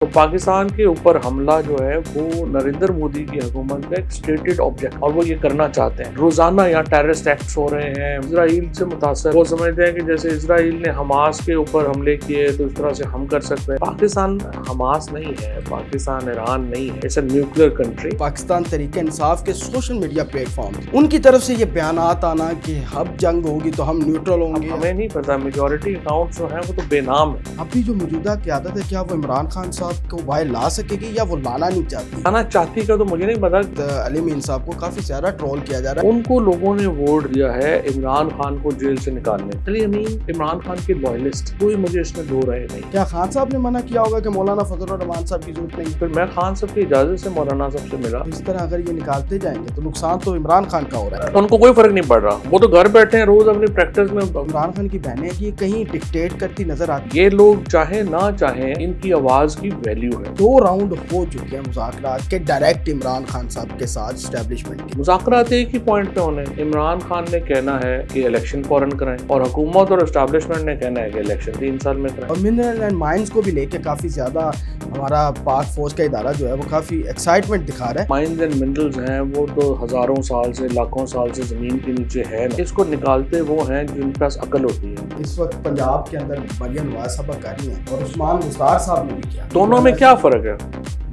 تو پاکستان کے اوپر حملہ جو ہے وہ نریندر مودی کی حکومت کا ایک اسٹیٹڈ آبجیکٹ، اور وہ یہ کرنا چاہتے ہیں۔ روزانہ یہاں ٹیررسٹ ایکٹس ہو رہے ہیں، اسرائیل سے متاثر، وہ سمجھتے ہیں کہ جیسے اسرائیل نے حماس کے اوپر حملے کیے تو اس طرح سے ہم کر سکتے ہیں۔ پاکستان حماس نہیں ہے، پاکستان ایران نہیں ہے، it's a nuclear country. Pakistan Tehreek Insaf کے سوشل میڈیا پلیٹ فارم ان کی طرف سے یہ بیانات آنا کہ اب جنگ ہوگی تو ہم نیوٹرل ہوں گے، ہمیں نہیں پتا، میجورٹی اکاؤنٹس جو ہیں وہ تو بے نام ہے۔ ابھی جو موجودہ قیادت ہے کیا وہ عمران خان صاحب کو باہر لا سکے گی یا وہ لانا نہیں چاہتی؟ لانا چاہتی کا تو مجھے نہیں پتا۔ علی مین صاحب کو کافی زیادہ ٹرول کیا جا رہا ہے۔ ان کو لوگوں نے ووٹ دیا ہے عمران خان کو جیل سے نکالنے۔ علی امین عمران خان کے لوائلسٹ، کوئی مجھے اس میں دو رائے نہیں۔ کیا خان صاحب نے منع کیا ہوگا کہ مولانا فضل الرحمان صاحب کی ضرورت نہیں؟ پھر میں خان صاحب کی اجازت سے مولانا صاحب سے ملا۔ اس طرح اگر یہ نکالتے جائیں گے تو نقصان تو عمران خان کا ہو رہا ہے۔ ان کو کوئی فرق نہیں پڑ رہا، وہ تو گھر بیٹھے ہیں روز اپنی پریکٹس میں۔ عمران خان کی بہنیں یہ کہیں ڈکٹیٹ کرتی نظر آتی یہ لوگ چاہے نہ چاہیں ان کی آواز کی ویلیو ہے۔ 2 راؤنڈ ہو چکے ہیں مذاکرات کے ڈائریکٹ عمران خان صاحب کے ساتھ اسٹیبلشمنٹ کے۔ مذاکرات ایک ہی پوائنٹ پہ ہونے، عمران خان نے کہنا ہے کہ الیکشن فوراً کرائیں، اور حکومت اور اسٹیبلشمنٹ نے کہنا ہے کہ الیکشن 3 سال میں کرائیں۔ اور منرل اینڈ مائنز کو بھی لے کے کافی زیادہ ہمارا پاک فوج کا ادارہ جو ہے وہ کافی ایکسائٹمنٹ دکھا رہا ہے۔ مائنز اینڈ منرلز ہیں وہ تو ہزاروں سال سے، لاکھوں سال سے زمین کے نیچے ہے، اس کو نکالتے وہ ہیں جن کے پاس عقل ہوتی ہے۔ اس وقت پنجاب کے اندر مریم نواز صاحبہ کر رہی ہیں اور عثمان بزدار صاحب نے بھی کیا۔ دونوں میں کیا فرق ہے؟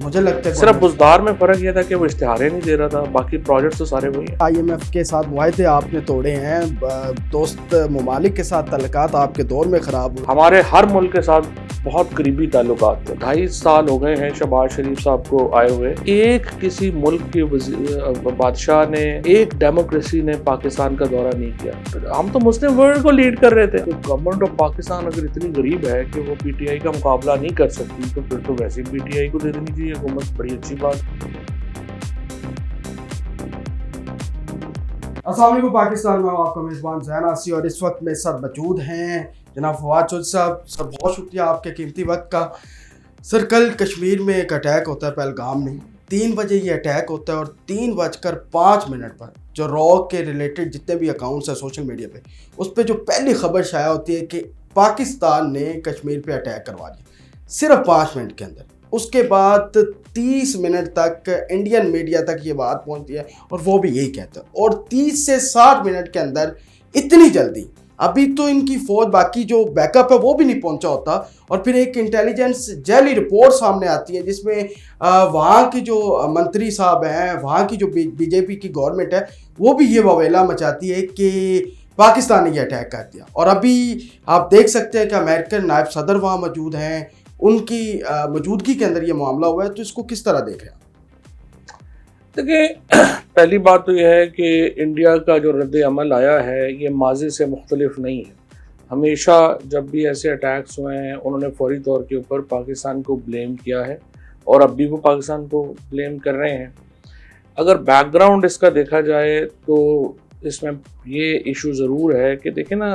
مجھے لگتا ہے صرف بزدار میں فرق یہ تھا کہ وہ اشتہاریں نہیں دے رہا تھا، باقی پروجیکٹس تو سارے وہی ہیں۔ IMF کے ساتھ معاہدے آپ نے توڑے ہیں، دوست ممالک کے ساتھ تعلقات آپ کے دور میں خراب ہوئے۔ ہمارے ہر ملک کے ساتھ بہت قریبی تعلقات تھے۔ 2.5 سال ہو گئے ہیں شہباز شریف صاحب کو آئے ہوئے، ایک کسی ملک کے بادشاہ نے، ایک ڈیموکریسی نے پاکستان کا دورہ نہیں کیا۔ ہم تو مسلم ورلڈ کو لیڈ کر رہے تھے۔ تو گورنمنٹ آف پاکستان اگر اتنی غریب ہے کہ وہ PTI کا مقابلہ نہیں کر سکتی تو پھر تو ویسے PTI کو دے دینی چاہیے حکومت، بڑی اچھی بات۔ السلام علیکم، پاکستان میں آپ کا میزبان زین آسی اور اس وقت میں سر موجود ہیں جناب فواد چودھری صاحب۔ سر بہت شکریہ آپ کے قیمتی وقت کا۔ سر کل کشمیر میں ایک اٹیک ہوتا ہے پہلگام میں، 3 بجے یہ اٹیک ہوتا ہے اور 3:05 پر جو را کے ریلیٹڈ جتنے بھی اکاؤنٹس ہیں سوشل میڈیا پہ، اس پہ جو پہلی خبر شائع ہوتی ہے کہ پاکستان نے کشمیر پہ اٹیک کروا دیا، صرف 5 منٹ کے اندر۔ اس کے بعد 30 منٹ تک انڈین میڈیا تک یہ بات پہنچتی ہے اور وہ بھی یہی کہتا ہے، اور 30 سے 60 منٹ کے اندر اتنی جلدی ابھی تو ان کی فوج باقی جو بیک اپ ہے وہ بھی نہیں پہنچا ہوتا، اور پھر ایک انٹیلیجنس جعلی رپورٹ سامنے آتی ہے جس میں وہاں کے جو منتری صاحب ہیں، وہاں کی جو BJP کی گورنمنٹ ہے، وہ بھی یہ واویلا مچاتی ہے کہ پاکستان نے یہ اٹیک کر دیا۔ اور ابھی آپ دیکھ سکتے ہیں کہ امریکن نائب صدر وہاں موجود ہیں، ان کی موجودگی کے اندر یہ معاملہ ہوا ہے، تو اس کو کس طرح دیکھ رہے ہیں؟ دیکھیں، پہلی بات تو یہ ہے کہ انڈیا کا جو رد عمل آیا ہے یہ ماضی سے مختلف نہیں ہے۔ ہمیشہ جب بھی ایسے اٹیکس ہوئے ہیں انہوں نے فوری طور کے اوپر پاکستان کو بلیم کیا ہے، اور اب بھی وہ پاکستان کو بلیم کر رہے ہیں۔ اگر بیک گراؤنڈ اس کا دیکھا جائے تو اس میں یہ ایشو ضرور ہے کہ دیکھیں نا،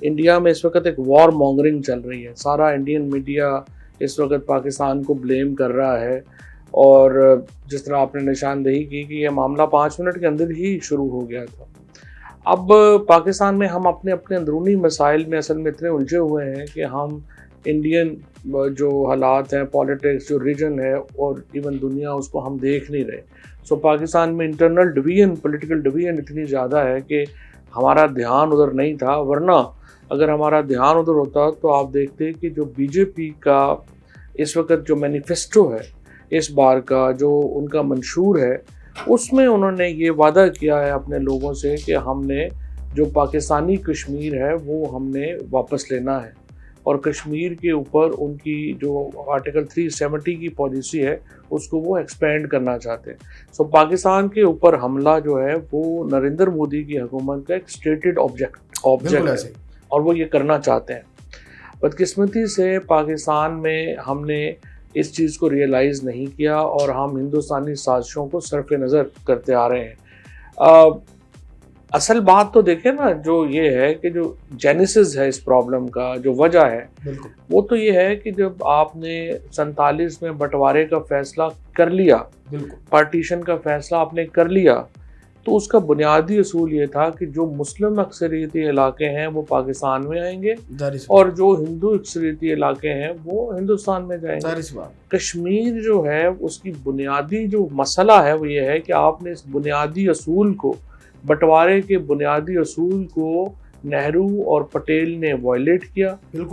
انڈیا میں اس وقت ایک وار مونگرنگ چل رہی ہے، سارا انڈین میڈیا اس وقت پاکستان کو بلیم کر رہا ہے، اور جس طرح آپ نے نشاندہی کی کہ یہ معاملہ 5 منٹ کے اندر ہی شروع ہو گیا تھا۔ اب پاکستان میں ہم اپنے اندرونی مسائل میں اصل میں اتنے الجھے ہوئے ہیں کہ ہم انڈین جو حالات ہیں، پالیٹکس جو ریجن ہے اور ایون دنیا، اس کو ہم دیکھ نہیں رہے۔ سو پاکستان میں انٹرنل ڈویژن، پولیٹیکل ڈویژن اتنی زیادہ ہے کہ ہمارا دھیان ادھر نہیں تھا، ورنہ اگر ہمارا دھیان ادھر ہوتا تو آپ دیکھتے کہ جو BJP کا اس وقت جو مینیفیسٹو ہے اس بار کا، جو ان کا منشور ہے، اس میں انہوں نے یہ وعدہ کیا ہے اپنے لوگوں سے کہ ہم نے جو پاکستانی کشمیر ہے وہ ہم نے واپس لینا ہے، اور کشمیر کے اوپر ان کی جو آرٹیکل 370 کی پالیسی ہے اس کو وہ ایکسپینڈ کرنا چاہتے ہیں۔ سو پاکستان کے اوپر حملہ جو ہے وہ نریندر مودی کی حکومت کا ایک اسٹیٹڈ آبجیکٹ ہے، اور وہ یہ کرنا چاہتے ہیں۔ بدقسمتی سے پاکستان میں ہم نے اس چیز کو ریئلائز نہیں کیا، اور ہم ہندوستانی سازشوں کو صرف نظر کرتے آ رہے ہیں۔ اصل بات تو دیکھیں نا، جو یہ ہے کہ جو جینیسس ہے اس پرابلم کا، جو وجہ ہے وہ تو یہ ہے کہ جب آپ نے 47 میں بٹوارے کا فیصلہ کر لیا، پارٹیشن کا فیصلہ آپ نے کر لیا، تو اس کا بنیادی اصول یہ تھا کہ جو مسلم اکثریتی علاقے ہیں وہ پاکستان میں آئیں گے اور جو ہندو اکثریتی علاقے ہیں وہ ہندوستان میں جائیں گے۔ کشمیر جو ہے اس کی بنیادی جو مسئلہ ہے وہ یہ ہے کہ آپ نے اس بنیادی اصول کو، بٹوارے کے بنیادی اصول کو نہرو اور پٹیل نے وائلیٹ کیا،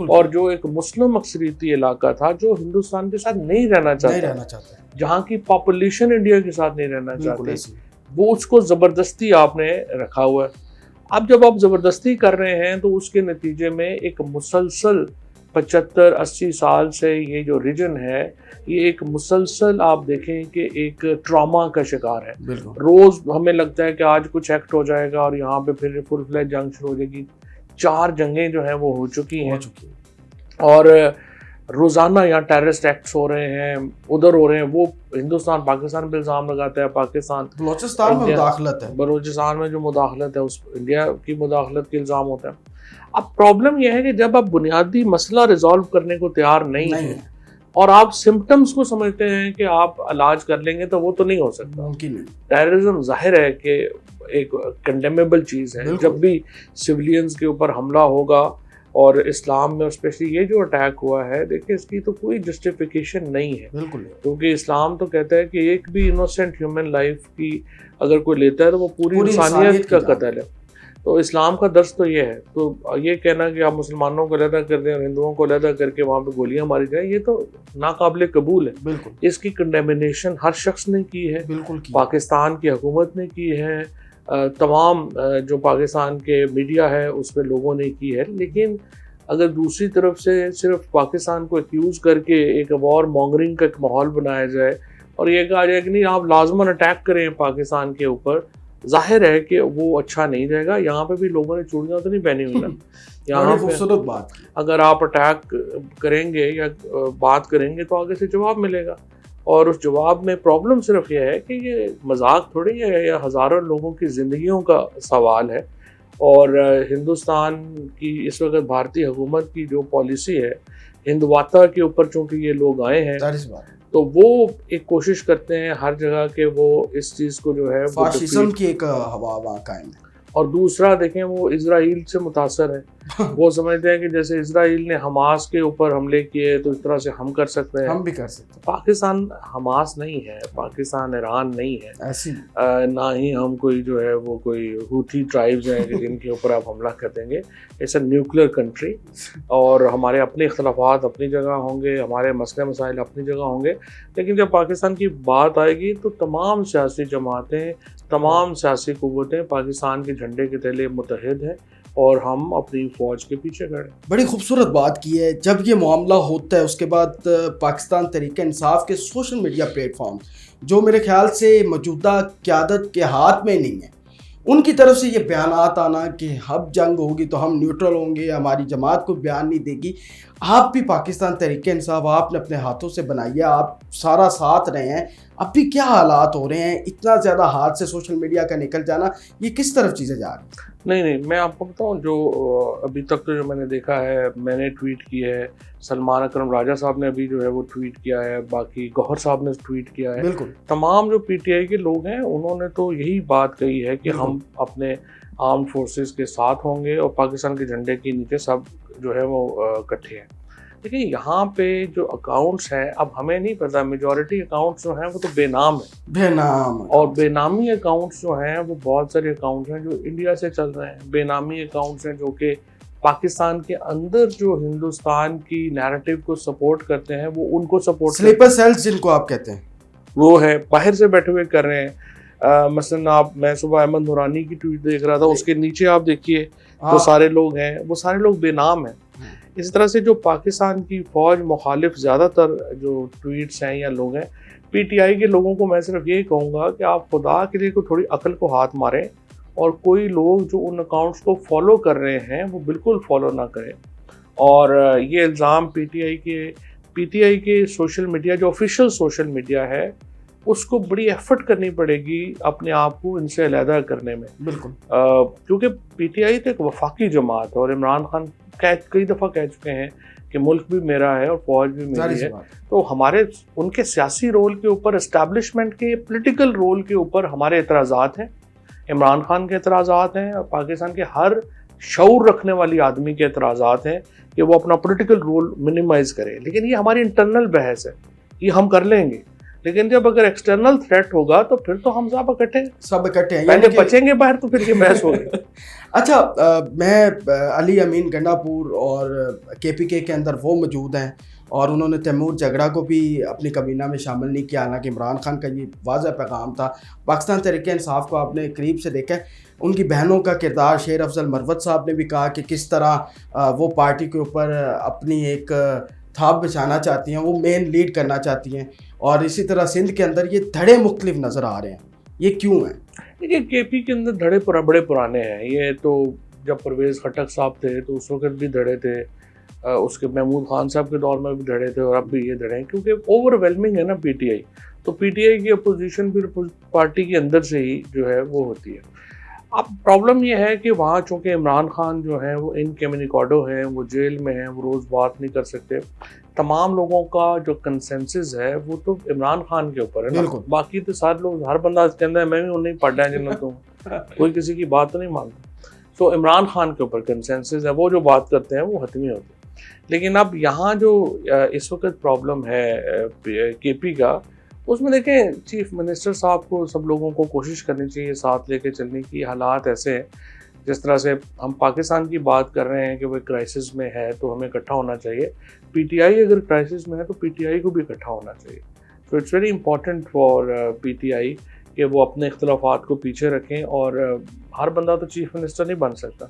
اور جو ایک مسلم اکثریتی علاقہ تھا جو ہندوستان کے ساتھ نہیں رہنا چاہتا، جہاں کی پاپولیشن انڈیا کے ساتھ نہیں رہنا چاہتی، وہ اس کو زبردستی آپ نے رکھا ہوا ہے۔ اب جب آپ زبردستی کر رہے ہیں تو اس کے نتیجے میں ایک مسلسل 75-80 سال سے یہ جو ریجن ہے یہ ایک مسلسل آپ دیکھیں کہ ایک ٹراما کا شکار ہے۔ روز ہمیں لگتا ہے کہ آج کچھ ایکٹ ہو جائے گا اور یہاں پہ پھر فل فلیج جنگ شروع ہو جائے گی۔ 4 جنگیں جو ہیں وہ ہو چکی ہیں اور روزانہ یہاں ٹیررسٹ ایکٹس ہو رہے ہیں، ادھر ہو رہے ہیں۔ وہ ہندوستان پاکستان پہ الزام لگاتا ہے، پاکستان بلوچستان میں مداخلت ہے، بلوچستان میں جو مداخلت ہے اس انڈیا کی مداخلت کے الزام ہوتا ہے۔ اب پرابلم یہ ہے کہ جب آپ بنیادی مسئلہ ریزالو کرنے کو تیار نہیں ہیں اور آپ سمپٹمز کو سمجھتے ہیں کہ آپ علاج کر لیں گے تو وہ تو نہیں ہو سکتا۔ ٹیررزم ظاہر ہے کہ ایک کنڈیمیبل چیز ہے۔ جب بھی سویلینز کے اوپر حملہ ہوگا اور اسلام میں اسپیشلی یہ جو اٹیک ہوا ہے، دیکھیں اس کی تو کوئی جسٹیفیکیشن نہیں ہے، کیونکہ اسلام تو کہتا ہے کہ ایک بھی انوسینٹ ہیومن لائف کی اگر کوئی لیتا ہے تو وہ پوری انسانیت کا قتل ہے۔ تو اسلام کا درس تو یہ ہے۔ تو یہ کہنا کہ آپ مسلمانوں کو علیحدہ کر دیں اور ہندوؤں کو علیحدہ کر کے وہاں پہ گولیاں ماری جائیں، یہ تو ناقابل قبول ہے۔ اس کی کنڈیمنیشن ہر شخص نے کی ہے، پاکستان کی حکومت نے کی ہے، تمام جو پاکستان کے میڈیا ہے اس پہ لوگوں نے کی ہے۔ لیکن اگر دوسری طرف سے صرف پاکستان کو ایکیوز کر کے ایک وار مانگرنگ کا ایک ماحول بنایا جائے اور یہ کہا جائے کہ نہیں آپ لازماً اٹیک کریں پاکستان کے اوپر، ظاہر ہے کہ وہ اچھا نہیں جائے گا۔ یہاں پہ بھی لوگوں نے چوڑیاں تو نہیں پہنی ہوئی نا، یہاں پہ اگر آپ اٹیک کریں گے یا بات کریں گے تو آگے سے جواب ملے گا، اور اس جواب میں پرابلم صرف یہ ہے کہ یہ مذاق تھوڑی ہے، یا ہزاروں لوگوں کی زندگیوں کا سوال ہے۔ اور ہندوستان کی اس وقت بھارتی حکومت کی جو پالیسی ہے ہندواتا کے اوپر، چونکہ یہ لوگ آئے ہیں تو وہ ایک کوشش کرتے ہیں ہر جگہ کہ وہ اس چیز کو جو ہے فاشزم کی ایک ہوا قائم ہے۔ اور دوسرا دیکھیں وہ اسرائیل سے متاثر ہے، وہ سمجھتے ہیں کہ جیسے اسرائیل نے حماس کے اوپر حملے کیے تو اس طرح سے ہم کر سکتے ہیں، ہم بھی کر سکتے ہیں۔ پاکستان حماس نہیں ہے، پاکستان ایران نہیں ہے، ایسی نہ ہی ہم کوئی جو ہے وہ کوئی ہوتی ٹرائبز ہیں کہ جن کے اوپر آپ حملہ کر دیں گے۔ اٹس اے نیوکلیر کنٹری، اور ہمارے اپنے اختلافات اپنی جگہ ہوں گے، ہمارے مسئلے مسائل اپنی جگہ ہوں گے، لیکن جب پاکستان کی بات آئے گی تو تمام سیاسی جماعتیں، تمام سیاسی قوتیں پاکستان کے جھنڈے کے تلے متحد ہیں اور ہم اپنی فوج کے پیچھے کھڑے ہیں۔ بڑی خوبصورت بات کی ہے۔ جب یہ معاملہ ہوتا ہے اس کے بعد پاکستان تحریک انصاف کے سوشل میڈیا پلیٹ فارم جو میرے خیال سے موجودہ قیادت کے ہاتھ میں نہیں ہے، ان کی طرف سے یہ بیانات آنا کہ اب جنگ ہوگی تو ہم نیوٹرل ہوں گے، ہماری جماعت کو بیان نہیں دے گی۔ آپ بھی پاکستان تحریک انصاف آپ نے اپنے ہاتھوں سے بنائی ہے، آپ سارا ساتھ رہے ہیں، اب بھی کیا حالات ہو رہے ہیں؟ اتنا زیادہ ہاتھ سے سوشل میڈیا کا نکل جانا، یہ کس طرف چیزیں جا رہی ہیں؟ نہیں، میں آپ کو بتاؤں، جو ابھی تک تو جو میں نے دیکھا ہے، میں نے ٹویٹ کی ہے، سلمان اکرم راجہ صاحب نے ابھی جو ہے وہ ٹویٹ کیا ہے، باقی گوہر صاحب نے ٹویٹ کیا ہے، بالکل تمام جو پی ٹی آئی کے لوگ ہیں انہوں نے تو یہی بات کہی ہے کہ ہم اپنے آرمڈ فورسز کے ساتھ ہوں گے اور پاکستان کے جھنڈے کے نیچے سب جو ہے وہ اکٹھے ہیں۔ لیکن یہاں پہ جو اکاؤنٹس ہیں، اب ہمیں نہیں پتہ، میجورٹی اکاؤنٹس جو ہیں وہ تو بے نام ہیں، بے نام، اور بے نامی اکاؤنٹس جو ہیں وہ بہت سارے اکاؤنٹس ہیں جو انڈیا سے چل رہے ہیں، بے نامی اکاؤنٹس ہیں جو کہ پاکستان کے اندر جو ہندوستان کی نیریٹو کو سپورٹ کرتے ہیں وہ ان کو سپورٹ، سلیپر سیلز جن کو آپ کہتے ہیں، وہ ہے باہر سے بیٹھے ہوئے کر رہے ہیں۔ مثلا میں صبح احمد نورانی کی ٹویٹ دیکھ رہا تھا، اس کے نیچے آپ دیکھیے جو سارے لوگ ہیں وہ سارے لوگ بے نام ہیں۔ اس طرح سے جو پاکستان کی فوج مخالف زیادہ تر جو ٹویٹس ہیں یا لوگ ہیں، پی ٹی آئی کے لوگوں کو میں صرف یہی کہوں گا کہ آپ خدا کے لیے تھوڑی عقل کو ہاتھ ماریں، اور کوئی لوگ جو ان اکاؤنٹس کو فالو کر رہے ہیں وہ بالکل فالو نہ کریں۔ اور یہ الزام پی ٹی آئی کے سوشل میڈیا جو آفیشیل سوشل میڈیا ہے اس کو بڑی ایفرٹ کرنی پڑے گی اپنے آپ کو ان سے علیحدہ کرنے میں، بالکل، کیونکہ پی ٹی آئی تو ایک وفاقی جماعت ہے، اور عمران خان کئی دفعہ کہہ چکے ہیں کہ ملک بھی میرا ہے اور فوج بھی میری ہے، تو ہمارے ان کے سیاسی رول کے اوپر، اسٹیبلشمنٹ کے پولیٹیکل رول کے اوپر ہمارے اعتراضات ہیں، عمران خان کے اعتراضات ہیں اور پاکستان کے ہر شعور رکھنے والی آدمی کے اعتراضات ہیں کہ وہ اپنا پولیٹیکل رول منیمائز کرے. لیکن یہ ہماری انٹرنل بحث ہے, یہ ہم کر لیں گے. لیکن جب اگر ایکسٹرنل تھریٹ ہوگا تو پھر تو ہم سب اکٹھے ہیں, پہلے بچیں گے باہر تو پھر یہ بحث ہوگی. اچھا, میں علی امین گنڈا پور اور کے پی کے اندر وہ موجود ہیں اور انہوں نے تیمور جگڑا کو بھی اپنی کابینہ میں شامل نہیں کیا, حالانکہ عمران خان کا یہ واضح پیغام تھا. پاکستان تحریک انصاف کو آپ نے قریب سے دیکھا ہے, ان کی بہنوں کا کردار, شیر افضل مروت صاحب نے بھی کہا کہ کس طرح وہ پارٹی کے اوپر اپنی ایک تھاپ بچھانا چاہتی ہیں, وہ مین لیڈ کرنا چاہتی ہیں. اور اسی طرح سندھ کے اندر یہ دھڑے مختلف نظر آ رہے ہیں, یہ کیوں ہیں؟ دیکھیے کے پی کے اندر دھڑے بڑے پرانے ہیں. یہ تو جب پرویز خٹک صاحب تھے تو اس وقت بھی دھڑے تھے, اس کے محمود خان صاحب کے دور میں بھی دھڑے تھے, اور اب بھی یہ دھڑے ہیں کیونکہ اوور ویلمنگ ہے نا پی ٹی آئی. تو پی ٹی آئی کی اپوزیشن پھر پارٹی کے اندر سے ہی جو ہے وہ ہوتی ہے. اب پرابلم یہ ہے کہ وہاں چونکہ عمران خان جو ہیں وہ ان کمیونیکاڈو ہیں, وہ جیل میں ہیں, وہ روز بات نہیں کر سکتے. تمام لوگوں کا جو کنسنسس ہے وہ تو عمران خان کے اوپر ہے نا, باقی تو سارے لوگ, ہر بندہ کہتا ہے میں بھی انہیں پڑھ رہا ہے جنہوں تم, کوئی کسی کی بات تو نہیں مانتا. تو عمران خان کے اوپر کنسنسس ہے, وہ جو بات کرتے ہیں وہ حتمی ہوتے ہیں. لیکن اب یہاں جو اس وقت پرابلم ہے کے پی کا, اس میں دیکھیں چیف منسٹر صاحب کو سب لوگوں کو کوشش کرنی چاہیے ساتھ لے کے چلنے کی. حالات ایسے ہیں جس طرح سے ہم پاکستان کی بات کر رہے ہیں کہ وہ کرائسس میں ہے تو ہمیں اکٹھا ہونا چاہیے. پی ٹی آئی اگر کرائسس میں ہے تو پی ٹی آئی کو بھی اکٹھا ہونا چاہیے. So it's very important for P T I کہ وہ اپنے اختلافات کو پیچھے رکھیں. اور ہر بندہ تو چیف منسٹر نہیں بن سکتا.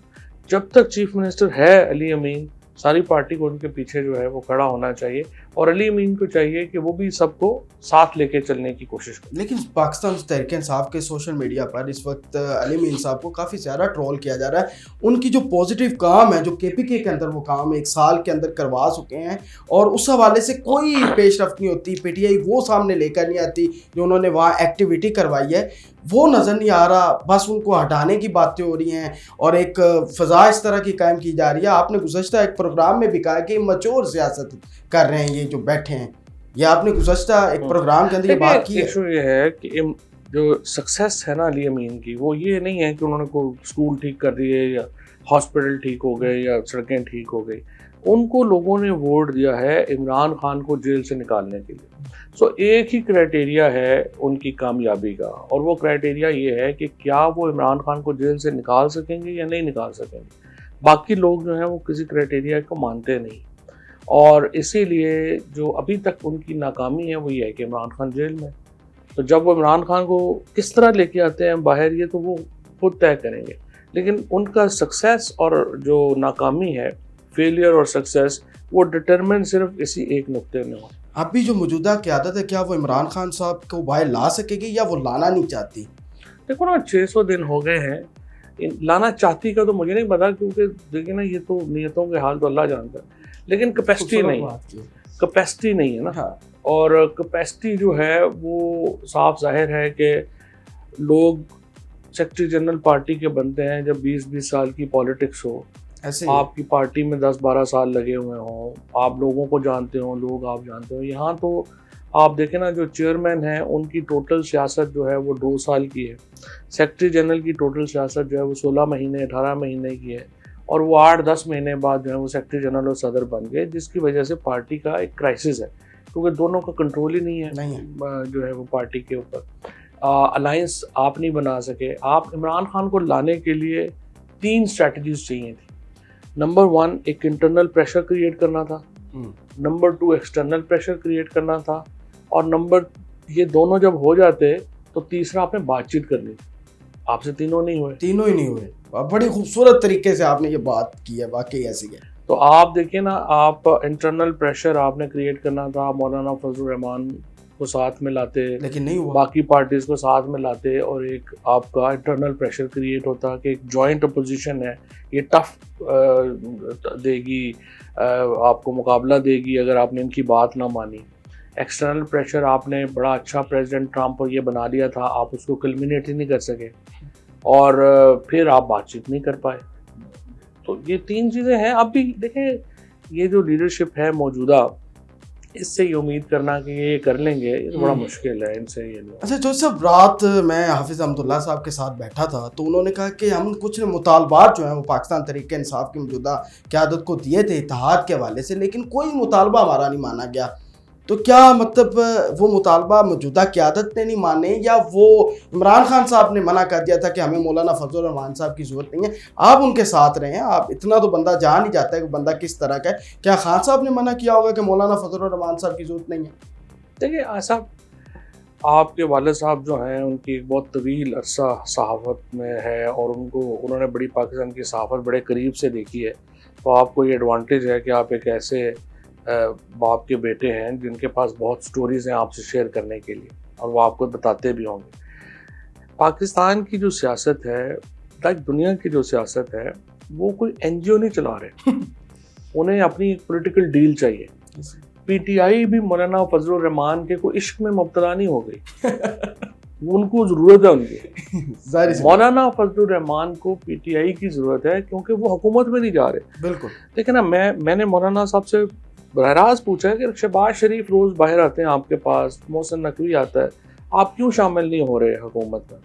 جب تک چیف منسٹر ہے علی امین, ساری پارٹی کو ان کے پیچھے جو ہے وہ کھڑا ہونا چاہیے, اور علی امین کو چاہیے کہ وہ بھی سب کو ساتھ لے کے چلنے کی کوشش کرے. لیکن پاکستان تحریک انصاف کے سوشل میڈیا پر اس وقت علی امین صاحب کو کافی زیادہ ٹرول کیا جا رہا ہے. ان کی جو پازیٹیو کام ہے, جو کے پی کے اندر وہ کام 1 سال کے اندر کروا چکے ہیں, اور اس حوالے سے کوئی پیش رفت نہیں ہوتی. پی ٹی آئی وہ سامنے لے کر نہیں آتی جو انہوں نے وہاں ایکٹیویٹی کروائی ہے, وہ نظر نہیں آ رہا. بس ان کو ہٹانے کی باتیں ہو رہی ہیں اور ایک فضا اس طرح کی قائم کی جا رہی ہے. آپ نے گزشتہ ایک پروگرام میں بھی کہا کہ مچور سیاست کر رہے ہیں یہ جو بیٹھے ہیں. یہ آپ نے گزشتہ ایک پروگرام کے اندر یہ بات کی ہے. ایشو یہ ہے کہ جو سکسیس ہے نا علی امین کی, وہ یہ نہیں ہے کہ انہوں نے کوئی اسکول ٹھیک کر دیے یا ہاسپٹل ٹھیک ہو گئے یا سڑکیں ٹھیک ہو گئی. ان کو لوگوں نے ووٹ دیا ہے عمران خان کو جیل سے نکالنے کے لیے. سو ایک ہی کرائٹیریا ہے ان کی کامیابی کا, اور وہ کرائٹیریا یہ ہے کہ کیا وہ عمران خان کو جیل سے نکال سکیں گے یا نہیں نکال سکیں گے. باقی لوگ جو ہیں وہ کسی کرائٹیریا کو مانتے نہیں, اور اسی لیے جو ابھی تک ان کی ناکامی ہے وہ یہ ہے کہ عمران خان جیل میں. تو جب وہ عمران خان کو کس طرح لے کے آتے ہیں باہر, یہ تو وہ خود طے کریں گے. لیکن ان کا سکسیس اور جو ناکامی ہے, فیلئر اور سکسیس, وہ ڈٹرمن صرف اسی ایک نقطے میں ہو. ابھی جو موجودہ قیادت ہے, کیا وہ عمران خان صاحب کو باہر لا سکے گی یا وہ لانا نہیں چاہتی؟ دیکھو نا 600 دن ہو گئے ہیں, لانا چاہتی کا تو مجھے نہیں پتا, کیونکہ دیکھیں نا یہ تو نیتوں کے حال تو اللہ جانتا ہے. لیکن کیپیسٹی نہیں ہے نا, اور کیپیسٹی جو ہے وہ صاف ظاہر ہے کہ لوگ سیکرٹری جنرل پارٹی کے بنتے ہیں جب 20-20 سال کی پالیٹکس ہو, آپ کی پارٹی میں 10-12 سال لگے ہوئے ہوں, آپ لوگوں کو جانتے ہوں, لوگ آپ جانتے ہوں. یہاں تو آپ دیکھیں نا جو چیئرمین ہیں ان کی ٹوٹل سیاست جو ہے وہ 2 سال کی ہے. سیکرٹری جنرل کی ٹوٹل سیاست جو ہے وہ 16 مہینے 18 مہینے کی ہے, اور وہ 8-10 مہینے بعد جو ہے وہ سیکرٹری جنرل اور صدر بن گئے, جس کی وجہ سے پارٹی کا ایک کرائسس ہے, کیونکہ دونوں کا کنٹرول ہی نہیں ہے جو ہے وہ پارٹی کے اوپر. الائنس آپ نہیں بنا سکے. آپ عمران خان کو لانے کے لیے 3 اسٹریٹجیز چاہیے تھی. نمبر 1 ایک انٹرنل پریشر کریٹ کرنا تھا, نمبر 2 ایکسٹرنل پریشر کریٹ کرنا تھا, اور یہ دونوں جب ہو جاتے تو تیسرا آپ نے بات چیت کرنی تھی. آپ سے تینوں ہی نہیں ہوئے. بڑی خوبصورت طریقے سے آپ نے یہ بات کی ہے, واقعی ایسی ہے. تو آپ دیکھیں نا, آپ انٹرنل پریشر آپ نے کریٹ کرنا تھا, مولانا فضل الرحمان کو ساتھ میں لاتے, لیکن نہیں ہوا. باقی پارٹیز کو ساتھ میں لاتے, اور ایک آپ کا انٹرنل پریشر کریٹ ہوتا کہ ایک جوائنٹ اپوزیشن ہے, یہ ٹف دے گی, آپ کو مقابلہ دے گی اگر آپ نے ان کی بات نہ مانی. ایکسٹرنل پریشر آپ نے بڑا اچھا پریزیڈنٹ ٹرمپ پر یہ بنا لیا تھا, آپ اس کو کلمینیٹ ہی نہیں کر سکے, اور پھر آپ بات چیت نہیں کر پائے. تو یہ 3 چیزیں ہیں. اب بھی دیکھیں یہ جو لیڈرشپ ہے موجودہ, اس سے یہ امید کرنا کہ یہ کر لیں گے یہ بڑا مشکل ہے ان سے یہ لوگ. اچھا جو صاحب رات میں حافظ احمد اللہ صاحب کے ساتھ بیٹھا تھا تو انہوں نے کہا کہ ہم کچھ مطالبات جو ہیں وہ پاکستان تحریک انصاف کی موجودہ قیادت کو دیے تھے اتحاد کے حوالے سے، لیکن کوئی مطالبہ ہمارا نہیں مانا گیا. تو کیا مطلب وہ مطالبہ موجودہ قیادت نے نہیں مانے یا وہ عمران خان صاحب نے منع کر دیا تھا کہ ہمیں مولانا فضل الرحمان صاحب کی ضرورت نہیں ہے، آپ ان کے ساتھ رہے ہیں؟ آپ اتنا تو بندہ جان ہی جاتا ہے کہ بندہ کس طرح کا ہے. کیا خان صاحب نے منع کیا ہوگا کہ مولانا فضل الرحمان صاحب کی ضرورت نہیں ہے؟ دیکھیے صاحب، آپ کے والد صاحب جو ہیں ان کی ایک بہت طویل عرصہ صحافت میں ہے اور انہوں نے بڑی پاکستان کی صحافت بڑے قریب سے دیکھی ہے، تو آپ کو یہ ایڈوانٹیج ہے کہ آپ ایک ایسے باپ کے بیٹے ہیں جن کے پاس بہت سٹوریز ہیں آپ سے شیئر کرنے کے لیے، اور وہ آپ کو بتاتے بھی ہوں گے. پاکستان کی جو سیاست ہے، دنیا کی جو سیاست ہے، وہ کوئی این جی او نہیں چلا رہے. انہیں اپنی ایک پولیٹیکل ڈیل چاہیے. پی ٹی آئی بھی مولانا فضل الرحمان کے کوئی عشق میں مبتلا نہیں ہو گئی. ان کو ضرورت ہے ان کی. مولانا فضل الرحمان کو پی ٹی آئی کی ضرورت ہے کیونکہ وہ حکومت میں نہیں جا رہے. بالکل. دیکھیں نا، میں نے مولانا صاحب سے براہ راست پوچھا ہے کہ شہباز شریف روز باہر آتے ہیں آپ کے پاس، محسن نقوی آتا ہے، آپ کیوں شامل نہیں ہو رہے حکومت میں؟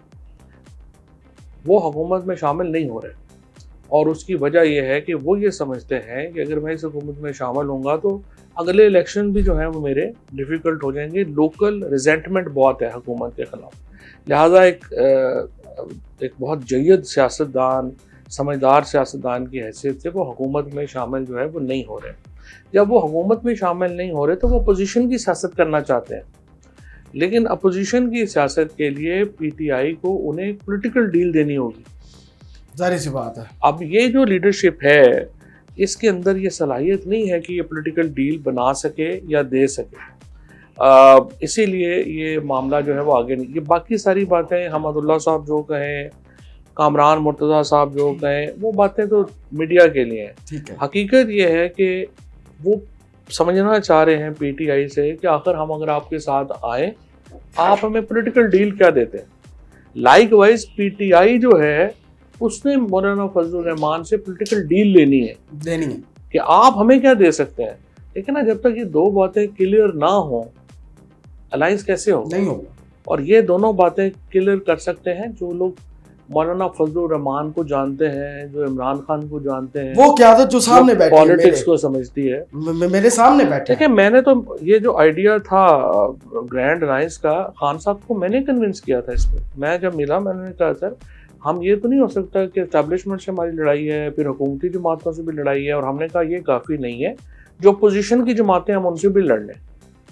وہ حکومت میں شامل نہیں ہو رہے، اور اس کی وجہ یہ ہے کہ وہ یہ سمجھتے ہیں کہ اگر میں اس حکومت میں شامل ہوں گا تو اگلے الیکشن بھی جو ہیں وہ میرے ڈیفیکلٹ ہو جائیں گے. لوکل ریزنٹمنٹ بہت ہے حکومت کے خلاف، لہٰذا ایک بہت جید سیاستدان، سمجھدار سیاستدان کی حیثیت سے وہ حکومت میں شامل جو ہے وہ نہیں ہو رہے. جب وہ حکومت میں شامل نہیں ہو رہے تو وہ اپوزیشن کی سیاست کرنا چاہتے ہیں، لیکن اپوزیشن کی سیاست کے لیے پی ٹی آئی کو انہیں ایک پولیٹیکل ڈیل دینی ہوگی. ظاہر سی بات ہے. اب یہ جو لیڈرشپ ہے اس کے اندر یہ صلاحیت نہیں ہے کہ یہ پولیٹیکل ڈیل بنا سکے یا دے سکے. اسی لیے یہ معاملہ جو ہے وہ آگے نہیں. یہ باقی ساری باتیں حمد اللہ صاحب جو کہیں، کامران مرتضیٰ صاحب جو کہیں، وہ باتیں تو میڈیا کے لیے ہیں. حقیقت یہ ہے کہ وہ سمجھنا چاہ رہے ہیں پی ٹی آئی سے کہ آخر ہم اگر آپ کے ساتھ آئیں، آپ ہمیں پولیٹیکل ڈیل کیا دیتے ہیں. لائک وائز پی ٹی آئی جو ہے اس نے مولانا فضل الرحمان سے پولیٹیکل ڈیل لینی ہے کہ آپ ہمیں کیا دے سکتے ہیں. لیکن نا جب تک یہ دو باتیں کلیئر نہ ہوں، الائنس کیسے ہو؟ نہیں ہوگا. اور یہ دونوں باتیں کلیئر کر سکتے ہیں جو لوگ مولانا فضل الرحمان کو جانتے ہیں، جو عمران خان کو جانتے ہیں، وہ قیادت جو سامنے بیٹھی ہے، پالیٹکس کو سمجھتی ہے، میرے سامنے بیٹھے. دیکھیں، میں نے تو یہ جو آئیڈیا تھا گرینڈ الائنس کا، خان صاحب کو میں نے کنونس کیا تھا اس پہ. میں جب ملا میں نے کہا سر ہم یہ تو نہیں ہو سکتا کہ اسٹیبلشمنٹ سے ہماری لڑائی ہے، پھر حکومتی جماعتوں سے بھی لڑائی ہے، اور ہم نے کہا یہ کافی نہیں ہے، جو اپوزیشن کی جماعتیں ہم ان سے بھی لڑ لیں.